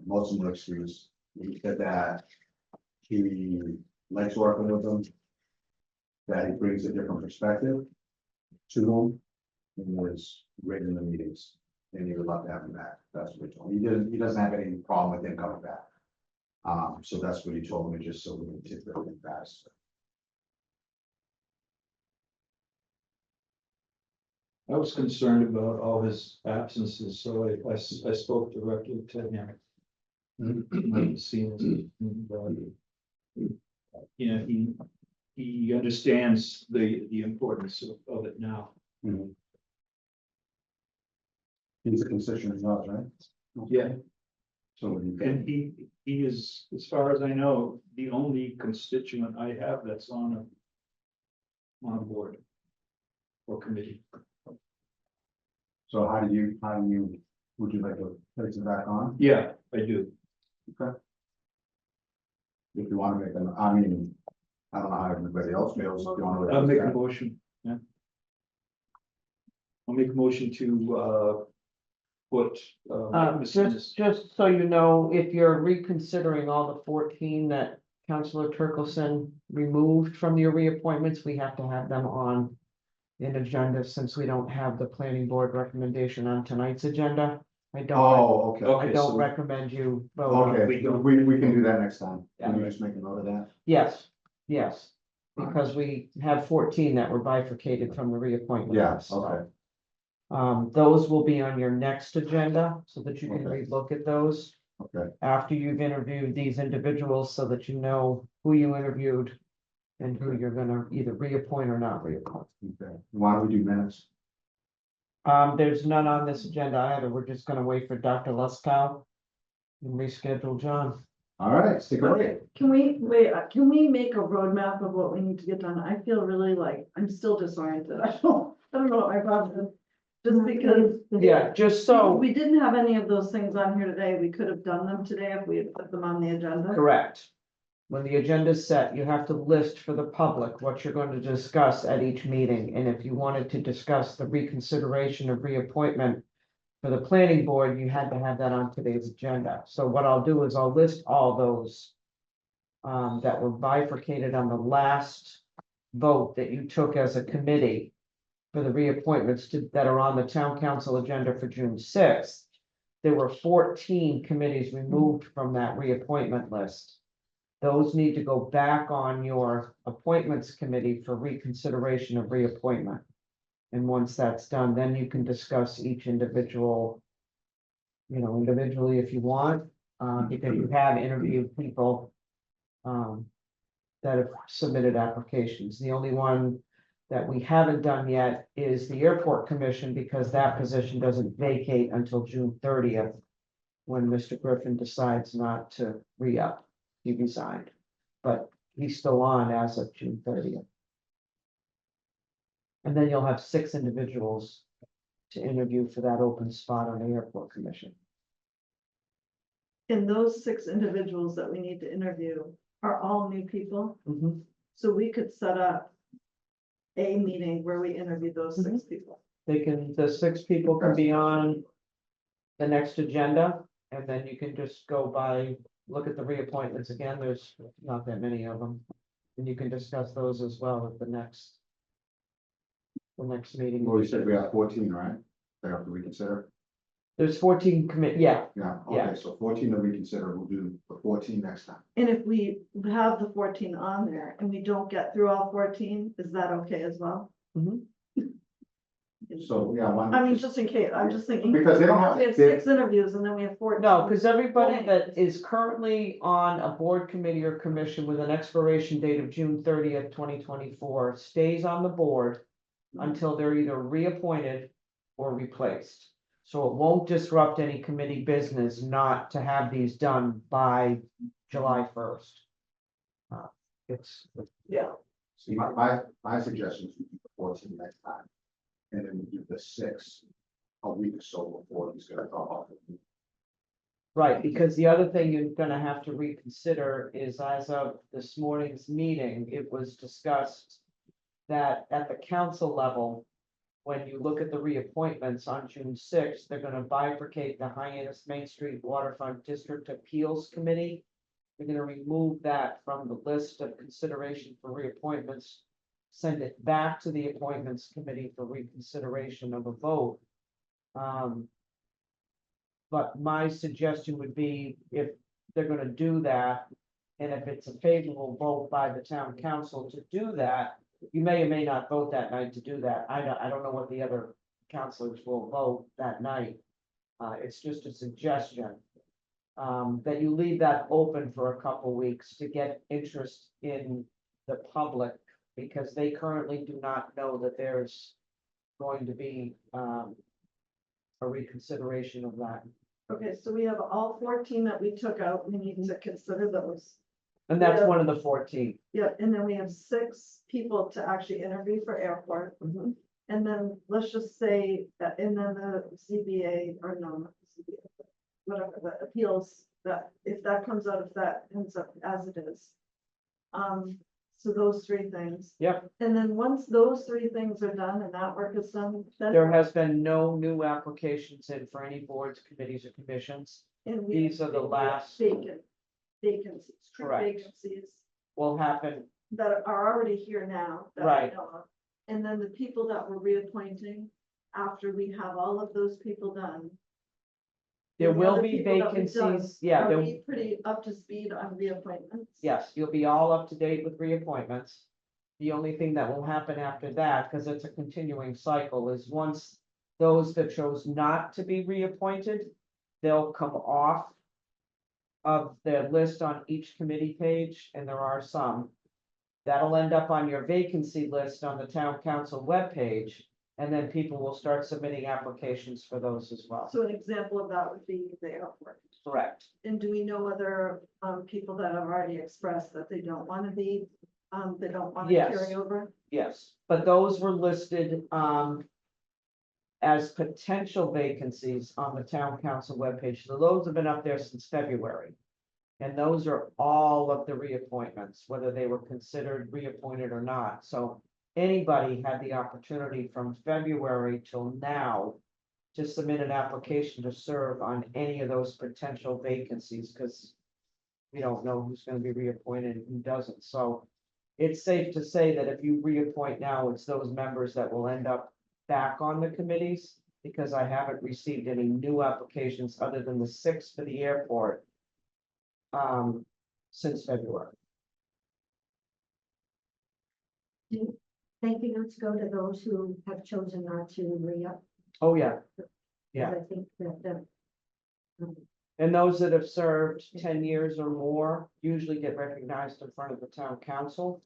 Most of them were excused. He said that he likes working with them, that he brings a different perspective to them, and was great in the meetings, and he would love to have him back. That's what he told me. He doesn't have any problem with him coming back. So that's what he told me, just so we can take everything fast. I was concerned about all his absences, so I spoke directly to him. I've seen this. He understands the importance of it now. He's a constituent of ours, right? Yeah. So And he is, as far as I know, the only constituent I have that's on a board or committee. So how do you, would you like to place it back on? Yeah, I do. Okay. If you want to make them, I mean, I don't know how everybody else feels. If you want to. I'll make a motion, yeah. I'll make a motion to put. Just so you know, if you're reconsidering all the 14 that Councilor Turkelson removed from your reappointments, we have to have them on an agenda since we don't have the planning board recommendation on tonight's agenda. I Oh, okay. don't so- recommend you vote on it. Okay, we can do that next time. Can you Yeah. just make a note of that? Yes, because we have 14 that were bifurcated from the reappointment. Yeah, list, so. okay. Those will be on your next agenda so that you can Okay. relook at those. Okay, after you've interviewed these individuals so that you know who you interviewed and who you're gonna either reappoint or not reappoint. okay. Why don't we do minutes? There's none on this agenda either. We're just gonna wait for Dr. Leskow and reschedule John. All right, stick around. Can we, can we make a roadmap of what we need to get done? I feel really like, I'm still disoriented. I don't know what my problem is. Just because. Yeah, just so, We didn't have any of those things on here today. We could have done them today if we had put them on the agenda. correct. When the agenda's set, you have to list for the public what you're going to discuss at each meeting. And if you wanted to discuss the reconsideration of reappointment for the planning board, you had to have that on today's agenda. So what I'll do is I'll list all those that were bifurcated on the last vote that you took as a committee for the reappointments that are on the town council agenda for June 6th. There were 14 committees removed from that reappointment list. Those need to go back on your appointments committee for reconsideration of reappointment. And once that's done, then you can discuss each individual, individually if you want, because you have interviewed people that have submitted applications. The only one that we haven't done yet is the airport commission, because that position doesn't vacate until June 30th, when Mr. Griffin decides not to re-up. He resigned, but he's still on as of June 30th. And then you'll have 6 individuals to interview for that open spot on the airport commission. And those 6 individuals that we need to interview are all new people. Mhm. So we could set up a meeting where we interview those 6 people. The 6 people can be on the next agenda, and then you can just go by, look at the reappointments again. There's not that many of them. And you can discuss those as well at the next meeting. Well, you said we have 14, right? They have to reconsider. There's 14 yeah, Yeah, Yeah. okay, so 14 to reconsider, we'll do the 14 next time. And if we have the 14 on there and we don't get through all 14, is that okay as well? Mhm. So, yeah, why I not mean, just- just in case, I'm just thinking. Because they don't have- We have 6 interviews and then we have 14. No, because everybody Okay. that is currently on a board, committee, or commission with an expiration date of June 30th, 2024, stays on the board until they're either reappointed or replaced. So it won't disrupt any committee business not to have these done by July 1st. It's, Yeah. See, my suggestion is we do the 14 next time. And then we do the 6 a week or so before he's gonna come off. right, because the other thing you're gonna have to reconsider is, as of this morning's meeting, it was discussed that at the council level, when you look at the reappointments on June 6th, they're gonna bifurcate the Hyannis Main Street Waterfront District Appeals Committee. They're gonna remove that from the list of consideration for reappointments, send it back to the appointments committee for reconsideration of a vote. But my suggestion would be, if they're gonna do that, and if it's a favorable vote by the town council to do that, you may or may not vote that night to do that. I don't know what the other councilors will vote that night. It's just a suggestion. That you leave that open for a couple weeks to get interest in the public, because they currently do not know that there's going to be, a reconsideration of that. Okay, so we have all 14 that we took out. We need to consider those. And that's Yeah. one of the 14. Yeah, and then we have 6 people to actually interview for airport. And then let's just say that, and then the CBA, or no, not the CBA, whatever, the appeals, that if that comes out, if that ends up as it is. So those 3 things. Yep. And then once those 3 things are done and that work is done, then. There has been no new applications in for any boards, committees, or commissions. and we- These are the last, Vacancies, true Correct. vacancies will happen. that are already here now. that I Right. know of. And then the people that we're reappointing, after we have all of those people done. There the will other be people that we've done, vacancies, yeah, Are there, we pretty up to speed on reappointments? yes, you'll be all up to date with reappointments. The only thing that will happen after that, because it's a continuing cycle, is once those that chose not to be reappointed, they'll come off of the list on each committee page, and there are some. That'll end up on your vacancy list on the town council webpage, and then people will start submitting applications for those as well. So an example of that would be the airport. Correct. And do we know whether, people that have already expressed that they don't want to be, they don't want to Yes. carry over? Yes, but those were listed, as potential vacancies on the town council webpage. So those have been up there since February. And those are all of the reappointments, whether they were considered reappointed or not. So anybody had the opportunity from February till now to submit an application to serve on any of those potential vacancies, because we don't know who's gonna be reappointed and who doesn't. So it's safe to say that if you reappoint now, it's those members that will end up back on the committees, because I haven't received any new applications other than the 6 for the airport since February. Thank you notes go to those who have chosen not to re-up. Oh, yeah, because Yeah. I think that, and those that have served 10 years or more usually get recognized in front of the town council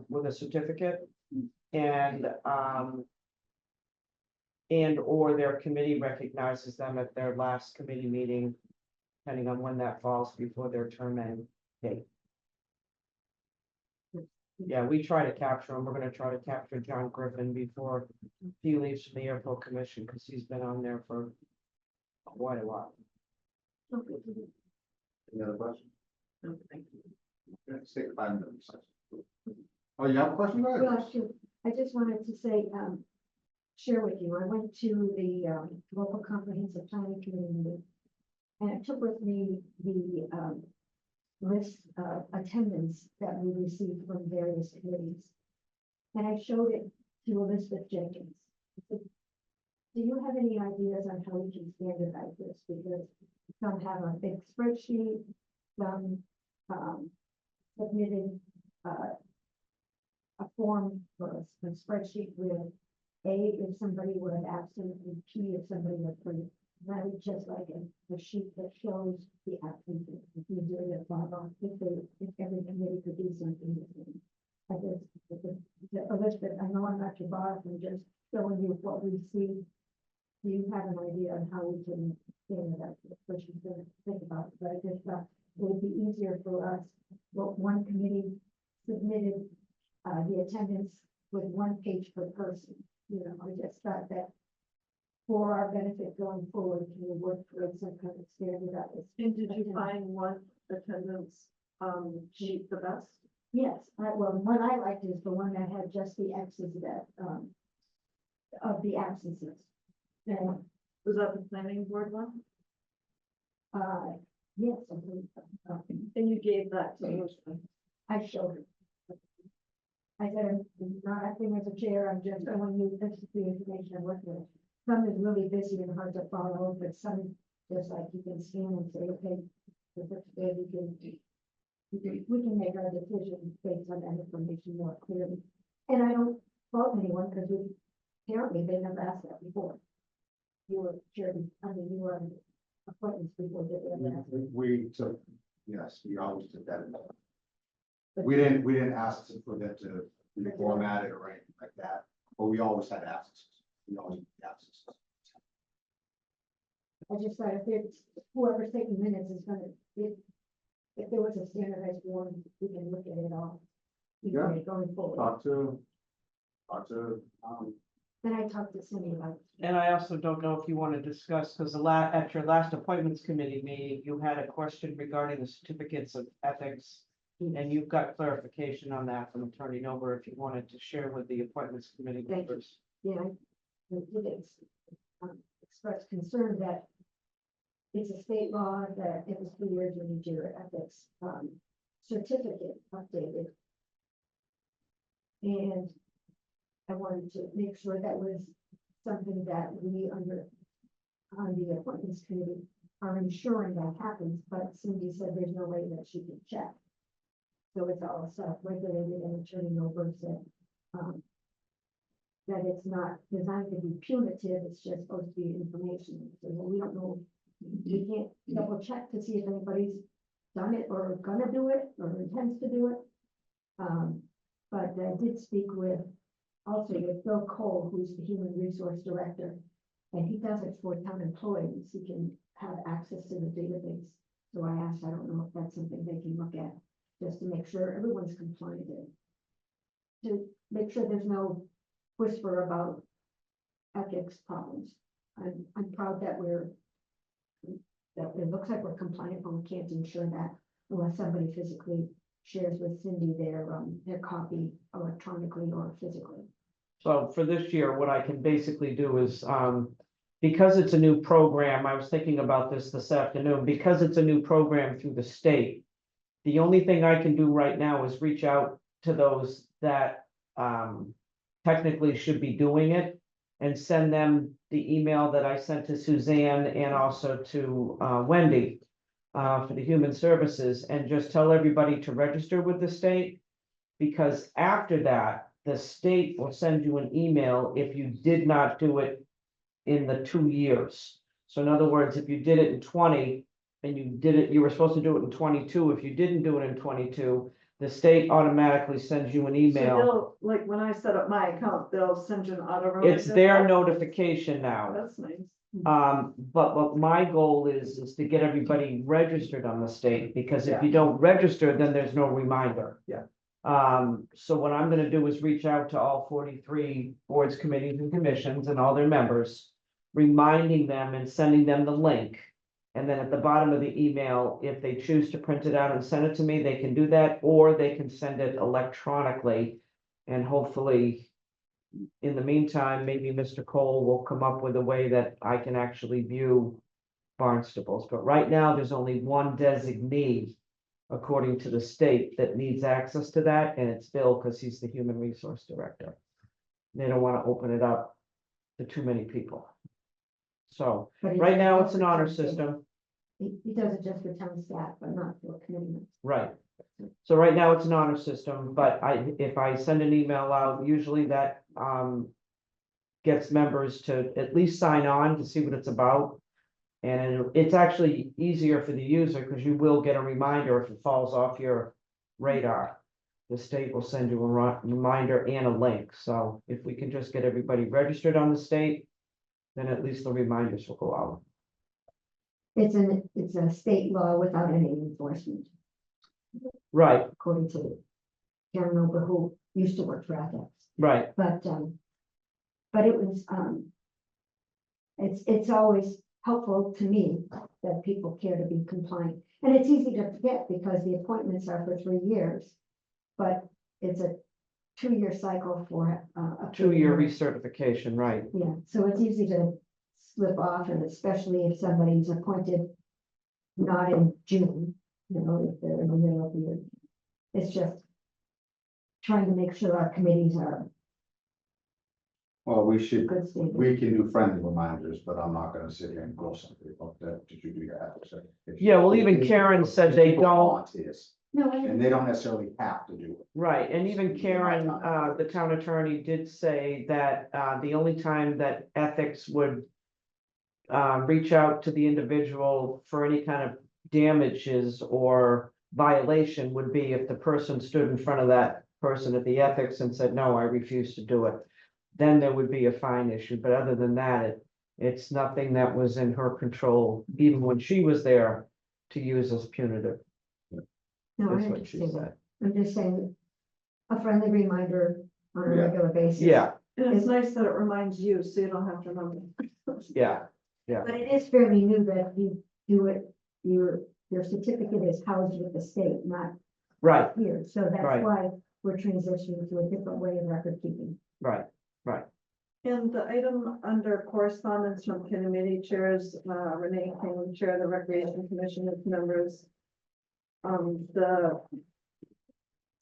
with a certificate, and or their committee recognizes them at their last committee meeting, depending on when that falls before their term end date. Yeah, we try to capture them. We're gonna try to capture John Griffin before he leaves from the airport commission, because he's been on there for quite a while. Any other questions? No, thank you. Okay, let's take 5 minutes. Oh, you have a question? Go ahead. well, shoot, I just wanted to say, share with you, I went to the, local comprehensive planning committee meeting. And I took with me the, list of attendance that we received from various committees. And I showed it to Elizabeth Jenkins. I said, do you have any ideas on how we can standardize this? Because some have a big spreadsheet, some, submitted, a form for a spreadsheet with A, if somebody were absent, and P, if somebody was free. That is just like a sheet that shows the absence, if you do it at bottom, if every committee could do something the same. I guess, Elizabeth, I know I'm not your boss, I'm just showing you what we see. Do you have an idea on how we can standardize this, what you can think about, it? But I just thought it would be easier for us, well, one committee submitted the attendance with 1 page per person. You know, I just thought that for our benefit going forward, can we work towards some kind of standardized? And did you find one attendance, sheet the best? Yes, well, the one I liked is the one that had just the X's that, of the absences. And, Was that the planning board one? yes, I believe so. And you gave that to Elizabeth? I showed her. I said, I'm not acting as a chair, I'm just showing you this is the information I'm working with. Some is really busy and hard to follow, but some, just like you can scan and say, okay, if it's good, we can make our decision based on that information more clearly. And I don't fault anyone, because apparently they never asked that before. You were chairman, I mean, you were on appointments before, did they ever ask? We took, yes, we always took that. We didn't ask for that to be formatted or anything like that, but we always had absences. We always had absences. I just thought if it's, whoever's taking minutes is gonna, if there was a standardized form, we can look at it all. Yeah. Going forward. Talk to, Then I talked to Cindy about it. And I also don't know if you want to discuss, because at your last appointments committee meeting, you had a question regarding the certificates of ethics. And you've got clarification on that from Attorney Nober, if you wanted to share with the appointments committee Thank you. members. Yeah, I did express concern that it's a state law that it was 3 years when you do your ethics, certificate updated. And I wanted to make sure that was something that we on the appointments committee are ensuring that happens, but Cindy said there's no way that she can check. So it's all self-regulated, and Attorney Nober said, that it's not designed to be punitive, it's just supposed to be information. So well, we don't know we can't double check to see if anybody's done it or gonna do it or intends to do it. But I did speak with, also with Bill Cole, who's the Human Resource Director. And he does it for town employees. He can have access to the database. So I asked, I don't know if that's something they can look at, just to make sure everyone's compliant. To make sure there's no whisper about ethics problems. I'm proud that that it looks like we're compliant, but we can't ensure that unless somebody physically shares with Cindy their copy electronically or physically. So for this year, what I can basically do is, because it's a new program, I was thinking about this afternoon, because it's a new program through the state. The only thing I can do right now is reach out to those that, technically should be doing it. And send them the email that I sent to Suzanne and also to, Wendy. For the Human Services, and just tell everybody to register with the state. Because after that, the state will send you an email if you did not do it in the 2 years. So in other words, if you did it in 20 and you were supposed to do it in 22, if you didn't do it in 22, the state automatically sends you an So email. they'll, like, when I set up my account, they'll send you an auto reminder? It's their notification now. That's nice. But what my goal is to get everybody registered on the state, because if Yeah. you don't register, then there's no reminder. Yeah. So what I'm gonna do is reach out to all 43 boards, committees, and commissions and all their members, reminding them and sending them the link. And then at the bottom of the email, if they choose to print it out and send it to me, they can do that, or they can send it electronically. And hopefully, in the meantime, maybe Mr. Cole will come up with a way that I can actually view Barnstables. But right now, there's only one designee, according to the state, that needs access to that, and it's Bill, because he's the Human Resource Director. They don't want to open it up to too many people. So But he right does now, it it's an for honor town staff. system, He does it just for town staff, but not for committee. right? So right now, it's an honor system, but if I send an email out, usually that gets members to at least sign on to see what it's about. And it's actually easier for the user, because you will get a reminder if it falls off your radar. The state will send you a reminder and a link, so if we can just get everybody registered on the state, then at least the reminders will go out. It's a state law without any enforcement, Right, according to Karen Ober, who used to work for ethics. right, But it was, it's always helpful to me that people care to be compliant. And it's easy to forget because the appointments are for 3 years. But it's a 2-year cycle for a 2-year recertification, right, Yeah, so it's easy to slip off, and especially if somebody's appointed not in June, if they're in the middle of the year. It's just trying to make sure our committees are Well, we should, good standard. we can do friendly reminders, but I'm not gonna sit here and go something about that. Did you do your ethics? Yeah, well, even Karen said they don't- Volunteers, No, and they don't necessarily have to do it. right, and even Karen, the town attorney did say that, the only time that ethics would reach out to the individual for any kind of damages or violation would be if the person stood in front of that person at the ethics and said, no, I refuse to do it. Then there would be a fine issue, but other than that, it's nothing that was in her control, even when she was there, to use as punitive, no, I is what she understand. said. I'm just saying, a friendly reminder on a Yeah. regular basis. Yeah, And it's nice that it reminds you, so you don't have to remember. yeah, But it is fairly new that you do it, your certificate is housed with the state, not right, here. So that's Right. why we're transitioning to a different way of record keeping. right. And the item under correspondence from committee chairs, Renee King, Chair of the Recreation Commission, with members. The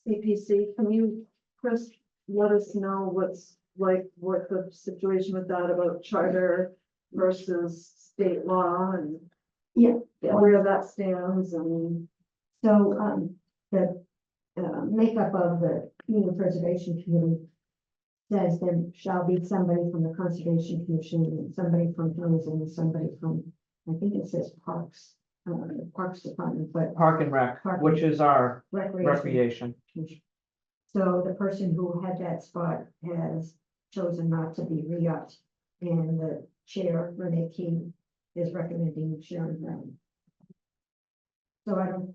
CPC, can you, Chris, let us know what the situation with that about charter versus state law and Yeah. where that stands and. So, the makeup of the Community Preservation Committee says there shall be somebody from the Conservation Commission, and somebody from housing, and somebody from I think it says Parks, Parks Department, but Park and Rec, Park which and- is our Recreation. recreation. So the person who had that spot has chosen not to be re-upped. And the chair, Renee King, is recommending Sharon Brown. So I don't,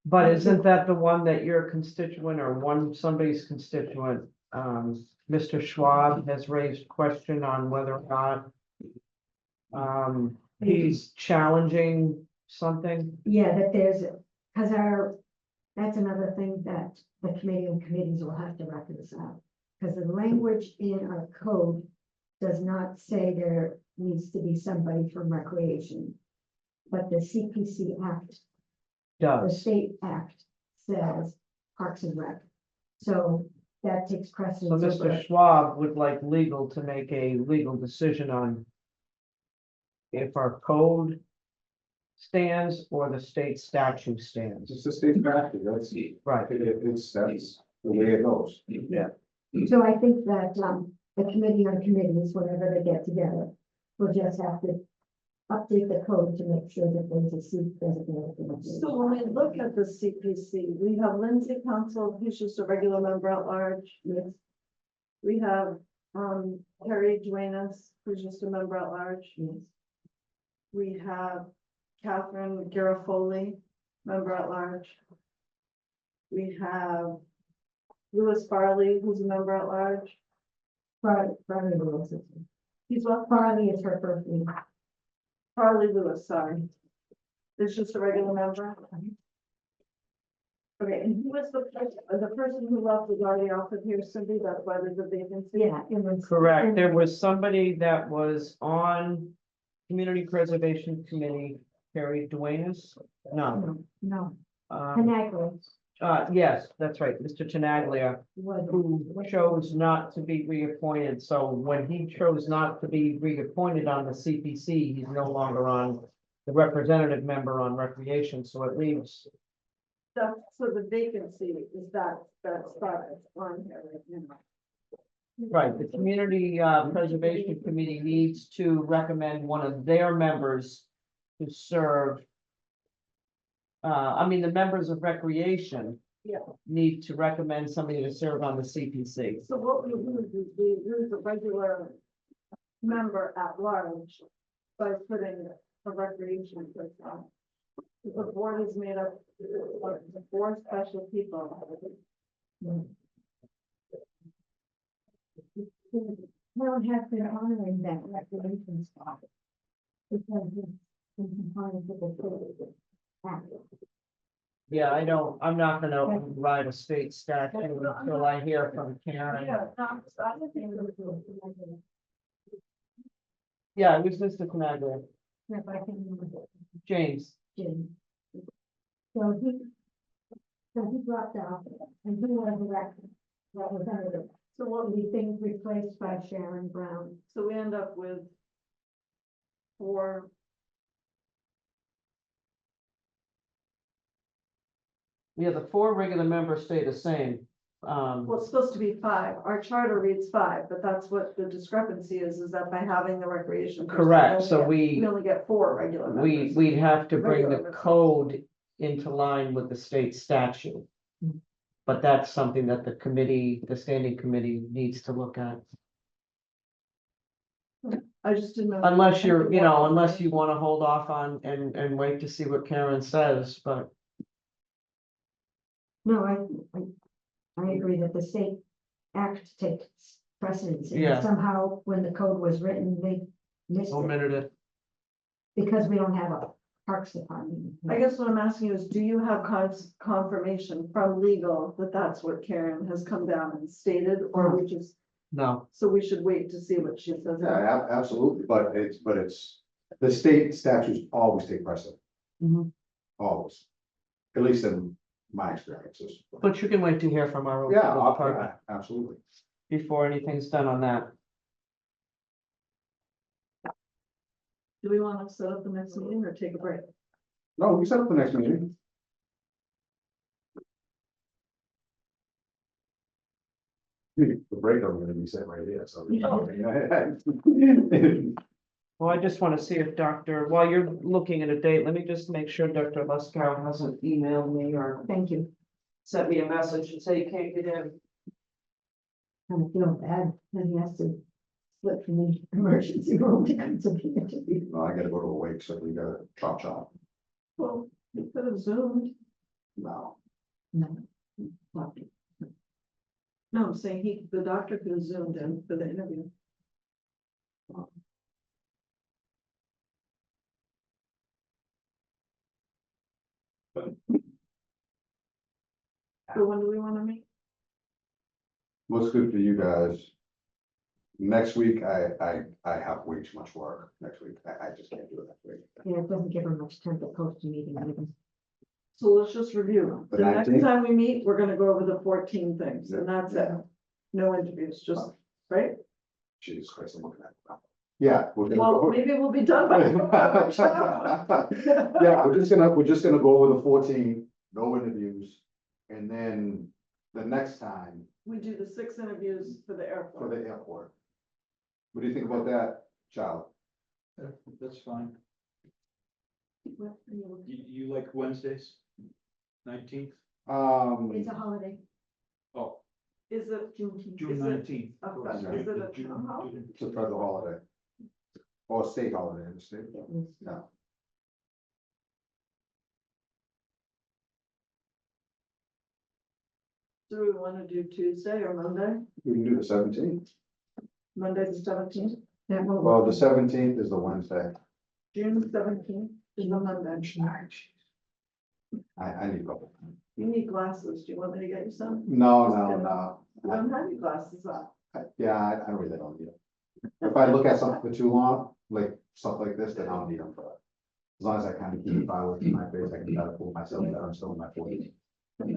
But isn't that the one that your constituent or somebody's constituent, Mr. Schwab has raised question on whether or not he's challenging something? yeah, that there's, because that's another thing that the committee and committees will have to reconcile. Because the language in our code does not say there needs to be somebody from recreation. But the CPC Act, the Does. state act says Parks and Rec. So that takes So precedence Mr. over. Schwab would like legal to make a legal decision on if our code stands or the state statute stands. It's the state factor, that's, Right. that's the way it goes. Yeah. So I think that, the committee on committees, whenever they get together, will just have to update the code to make sure that there's a seat designated. So when we look at the CPC, we have Lindsay Council, who's just a regular member at large. Yes. We have, Harry Duenas, who's just a member at large. Yes. We have Catherine Garofoli, member at large. We have Louis Farley, who's a member at large. Farley Lewis. He's what? Farley is her first name. Farley Lewis, sorry. It's just a regular member. Okay, and who was the person who left was already offered here, Cindy, that's why there's a vacancy? Yeah, it was. Correct. There was somebody that was on Community Preservation Committee, Harry Duenas? No. No, Um, Pinaglia yes, that's right, Mr. Tenaglia, was. who chose not to be reappointed. So when he chose not to be reappointed on the CPC, he's no longer on the representative member on Recreation, so it leaves. So the vacancy is that spot that's on here right now. Right, the Community Preservation Committee needs to recommend one of their members to serve. I mean, the members of Recreation Yeah. need to recommend somebody to serve on the CPC. So what we do is we use a regular member at large by putting a recreation person. The board is made up of 4 special people. Town has been honoring that recreation spot. Because it's in compliance with the state act. Yeah, I'm not gonna write a state statute until I hear from Karen. Yeah, no, I don't think it was. Yeah, it was Mr. Tenaglia, If I can remember. James. Jim. So he dropped out and he was elected representative. So what we think replaced by Sharon Brown. So we end up with 4. Yeah, the 4 regular members stay the same. Well, it's supposed to be 5. Our charter reads 5, but that's what the discrepancy is that by having the recreation. person, Correct, we so only get- we- We only get 4 regular members. we'd have to bring the Regular members. code into line with the state statute. But that's something that the standing committee needs to look at. I just didn't know. Unless unless you want to hold off on and wait to see what Karen says, but No, I agree that the state act takes precedence. And Yeah. somehow when the code was written, they missed it omitted it. because we don't have a parks department. I guess what I'm asking you is, do you have confirmation from legal that that's what Karen has come down and stated, or we just, No, so we should wait to see what she says? Yeah, absolutely, but it's, the state statutes always take precedent. Mhm. Always, at least in my experiences. but you can wait to hear from our. Yeah, legal department absolutely. before anything's done on that. Do we want to set up the next meeting or take a break? No, we set up the next meeting. The break I'm gonna be set right here, so. Well, I just want to see if while you're looking at a date, let me just make sure Dr. Leskow hasn't emailed me or Thank you. sent me a message and say you can't get in. I feel bad that he has to slip from the emergency room to come to the interview. No, I gotta go to a wake, so we gotta chop. Well, you could have zoomed. No. No. No, I'm saying the doctor could have zoomed in for the interview. So when do we want to meet? What's good for you guys? Next week, I have way too much work next week. I just can't do it next week. Yeah, it doesn't give him much time to post a meeting even. So let's just review. The The next 19th? time we meet, we're gonna go over the 14 things and that's it. No interviews, just, right? Jesus Christ, I'm looking at it. Yeah. Well, maybe we'll be done by. Yeah, we're just gonna go over the 14, no interviews, and then the next time We do the 6 interviews for the for airport. the airport. What do you think about that, Charlie? That's fine. What are you looking You like Wednesdays? 19th? It's a holiday. Oh, Is it June. June Is it 19th. a of course. fe- is it a June- town hall? June- It's a federal holiday. Or a state holiday, the state. Yeah. Do we want to do Tuesday or Monday? We can do the 17th. Monday the 17th, That won't Well, work. the 17th is the Wednesday. June 17th is the Monday. I need a couple. You need glasses. Do you want me to get you some? No, Just no, kidding. no. You don't have your glasses on. Yeah, I really don't need it. If I look at something for too long, like stuff like this, then I'll need them for it. As long as I kind of keep it away from my face, I can try to fool myself that I'm still in my 40s. You're in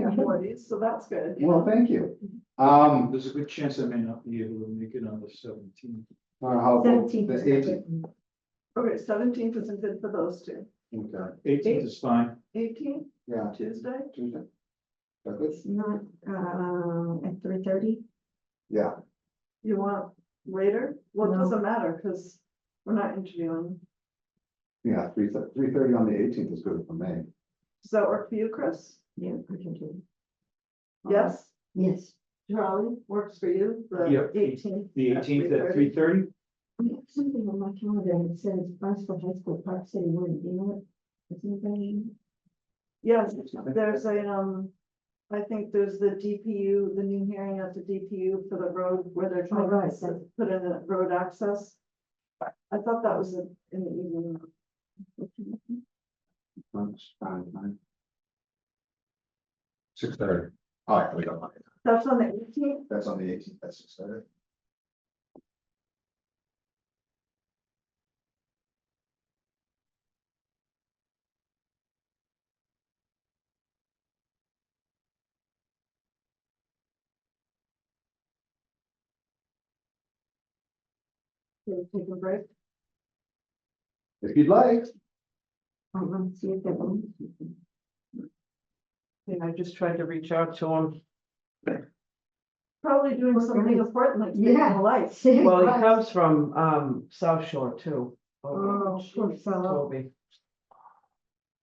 your 40s, so that's good. Well, thank you. There's a good chance I may not be able to make it on the 17th. How about 17th the is 18th? Okay, 17th isn't good for those two. Okay, 18th is fine. 18th, yeah, Tuesday, Tuesday. That good? It's not, at 3:30. Yeah, you want later? Well, it No. doesn't matter, because we're not interviewing. yeah, 3:30 on the 18th is good for me. Does that work for you, Chris? Yeah, I can do Yes? it. Yes. Charlie, works for you, the Yeah. 18th? The 18th at 3:30? I have something on my calendar that says Barnstable High School, Park City, One, do you know what? Is anybody? Yes, there's I think there's the DPU, the new hearing at the DPU for the road where they're trying right, to that's- put in a road access. I thought that was in the evening. Fine. 6:30. All right, we got money. That's on the 18th? That's on the 18th, that's 6:30. Take a break. If you'd like. Let's see if they're on. And I just tried to reach out to him. Probably doing Okay. something important like taking Yeah. a light. Well, he comes from South Shore too. Oh, poor fellow. Toby.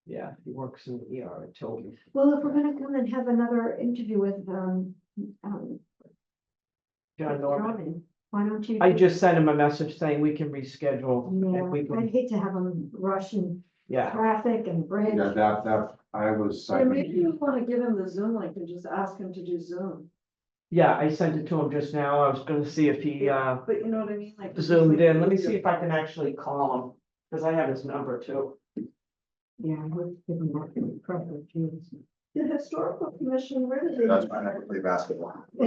Yeah, he works in the ER at Toby. Well, if we're gonna come and have another interview with, John Norman. why don't you? I just sent him a message saying we can reschedule. Yeah, If we I'd can, hate to have them rushing yeah, traffic and bridge. Yeah, that, I was. Or maybe you want to give him the Zoom link and just ask him to do Zoom. yeah, I sent it to him just now. I was gonna see if he But you know what I mean? Like. it's just zoomed like in. Let me easier. see if I can actually call him, because I have his number too. Yeah, I would give them that preference. yes. The historical commission, where did they? That's fine, I can play basketball. Oh,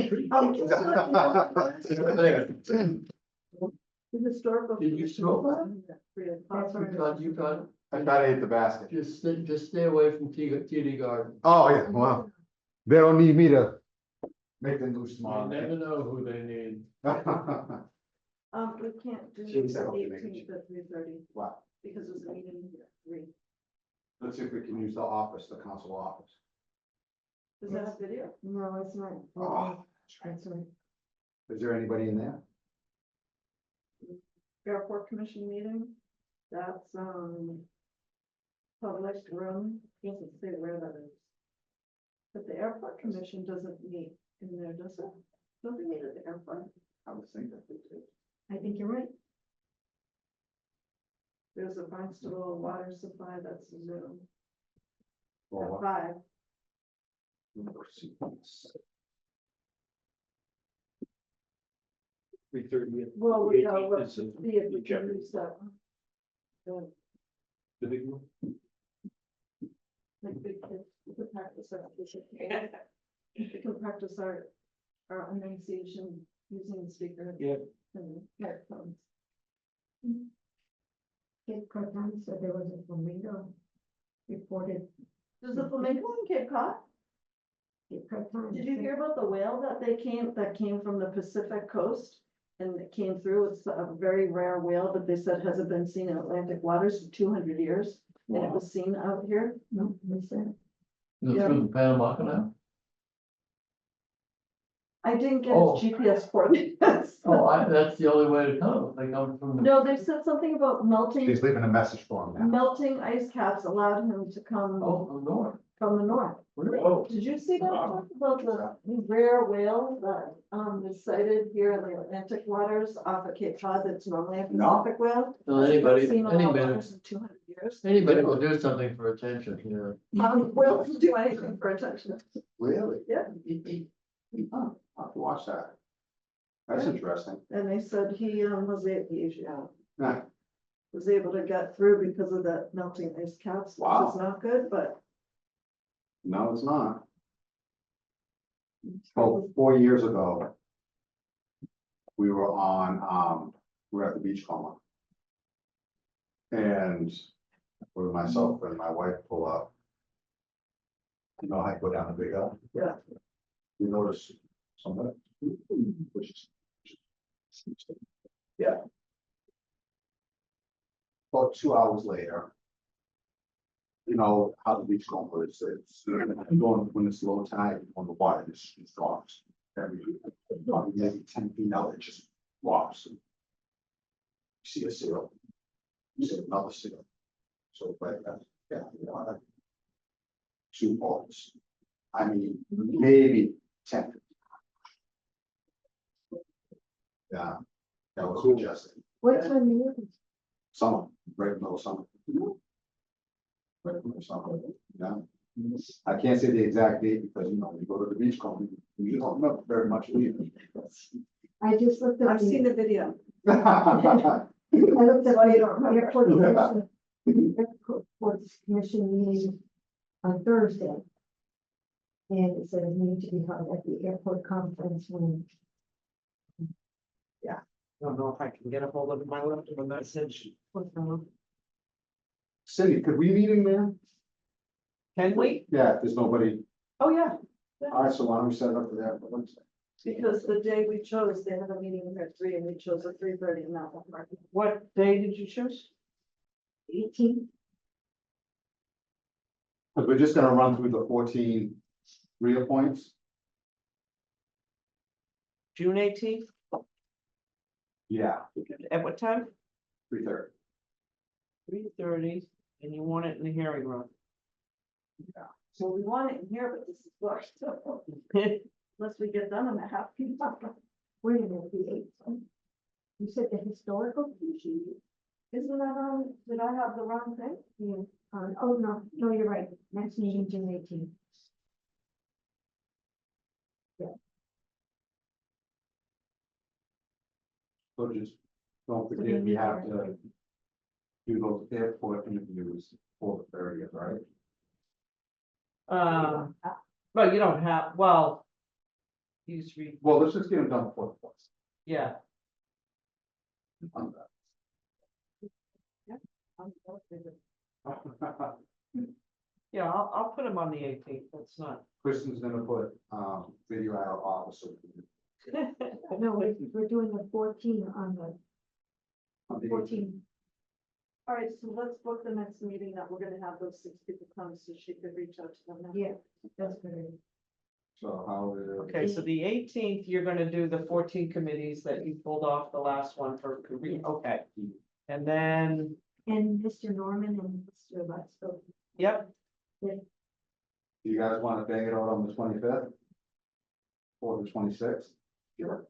The historical. Did you commission smoke? was on at 3 o'clock. You got, I gotta hit the basket. just stay away from TD Garden. Oh, yeah, well, they don't need me to make them lose You tomorrow. never know who they need. We can't do She the said, okay, maybe 18th at 3:30 Wow, because there's a meeting here at 3. let's see if we can use the office, the council office. Is that a video? No, it's not. Oh, That's right. is there anybody in there? airport commission meeting. That's, public room, doesn't say where that is. But the airport commission doesn't meet in there, does it? Don't they meet at the airport? I would think that they do. I think you're right. There's a Barnstable water supply, that's Zoom. Or At what? 5. Three thirty. Well, we know, let's see if we can use that. one. The big room. Like big kids, we could practice our, we can practice our enunciation using the speaker. Yeah. And headphones. Cape Cod Times said there was a flamingo reported. There's a flamingo in Cape Cod? Cape Cod Times. Did you hear about the whale that came from the Pacific coast? And it came through, it's a very rare whale, but they said hasn't been seen in Atlantic waters for 200 years. And it was seen out here. No, they said. Yeah. Through the Panama Canal. I didn't get Oh. his GPS coordinates. Oh, that's the only way to come, they come from the. No, they said something about melting, He's leaving a message for him now. melting ice caps allowed him to come Oh, from north. from the north. Oh, Did you see that? Talk about the rare whale that, is sighted here in the Atlantic waters off of Cape Cod that's normally a Pacific whale? so anybody, Seen on our anybody, waters in 200 years. anybody will do something for attention, you know. Whales do anything for attention. Really? Yeah. Oh, I'll have to watch that. That's interesting. And they said he Yeah. was able to get through because of that melting ice caps, which Wow. is not good, but No, it's not. Well, 4 years ago, we were at the beach coma. And where myself and my wife pull up. You know, I go down the big hill. Yeah. We notice somebody, which is. Yeah. About 2 hours later. You know, how the beach coma is, it's going when it's low tide, when the water just drops. Probably maybe 10 feet out, it just drops. You see a seal. You see another seal. So like that, yeah, you know, like 2 balls. I mean, maybe 10. Yeah, that was suggested. What time is it? Summer, right in the middle of summer. Right in the middle of summer, yeah. I can't say the exact date because, you know, you go to the beach club, you don't know very much. do you? I just looked at I've seen the video. I looked at Why you the don't remember? airport commission meeting on Thursday. And it said it needed to be held at the airport conference room. I don't know if I can get a hold of my left of a message. Cindy, could we meet in there? Can we? Yeah, if there's nobody. Oh, yeah. All right, so why don't we set it up for that for Wednesday? Because the day we chose, they have a meeting at 3 and we chose at 3:30 in that one. What day did you choose? 18th. Because we're just gonna run through the 14 reappoints. June 18th? Yeah, At what time? 3:30. 3:30, and you want it in the hearing room. So we want it in here, but this is booked. Unless we get done in a half. Wait a minute, the 8th. You said the historical commission? Isn't that on, did I have the wrong thing? Yeah. Oh, no, you're right. Next meeting, June 18th. So just don't forget, we have to do those airport interviews for the 30th, right? But you don't have, well. Use read, Well, let's just get them done before the yeah. fourth. Yeah, I'll put them on the 18th, that's not. Kristen's gonna put, video out of office. No, we're doing the 14 on the On the 14. All right, so let's book the next meeting that we're gonna have those 6 people come so she could reach out to them. now. Yeah, that's good. So how? Okay, so the eighteenth, you're gonna do the 14 committees that you pulled off the last one for, okay. And then, And Mr. Norman and Mr. Lutz. yep, Do you guys want to bang it out on the 25th? Or the 26th?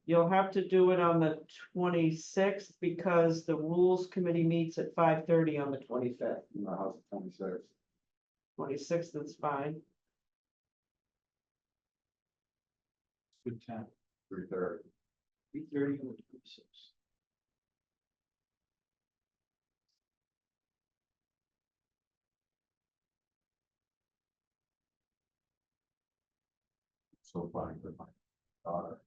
you'll have to do it on the 26th because the rules committee meets at 5:30 on the 25th. No, how's the 26th? 26th is fine. Good time. 3:30. 3:30 or 26. So fine with my daughter.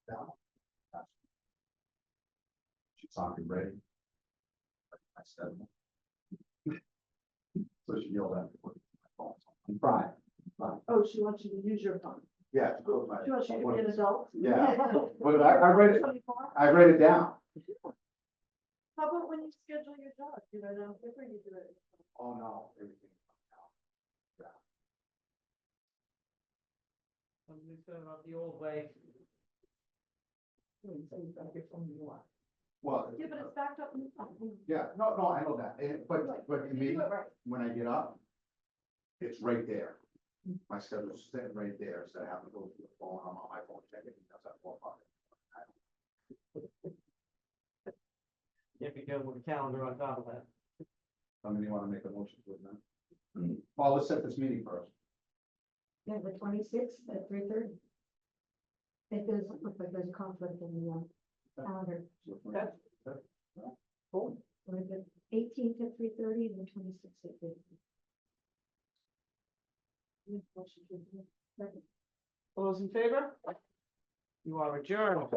Now. She's talking ready. I said. So she yelled at me. With my phone. I'm fine. Oh, she wants you to use your phone. Yeah. Go She wants you to be an adult. Yeah. But I read it, 24? I read it down. How about when you schedule your dog, you know, don't ever you do it. Oh, no, everything. I'm just going about the old way. Well. Yeah, but it's backed up in the phone. Yeah, no, I know that, but to You me, do it right. when I get up, it's right there. My schedule's sitting right there, so I have to go to the phone, I'm on my phone, checking, that's at 4 o'clock. You have to go with the calendar on top of that. Somebody wanna make a motion to it now? Well, let's set this meeting first. Yeah, the 26th at 3:30. It does look like there's conflict in the calendar. Cool. Or the 18th at 3:30 and the 26th at 3:30. All those in favor? You are adjourned.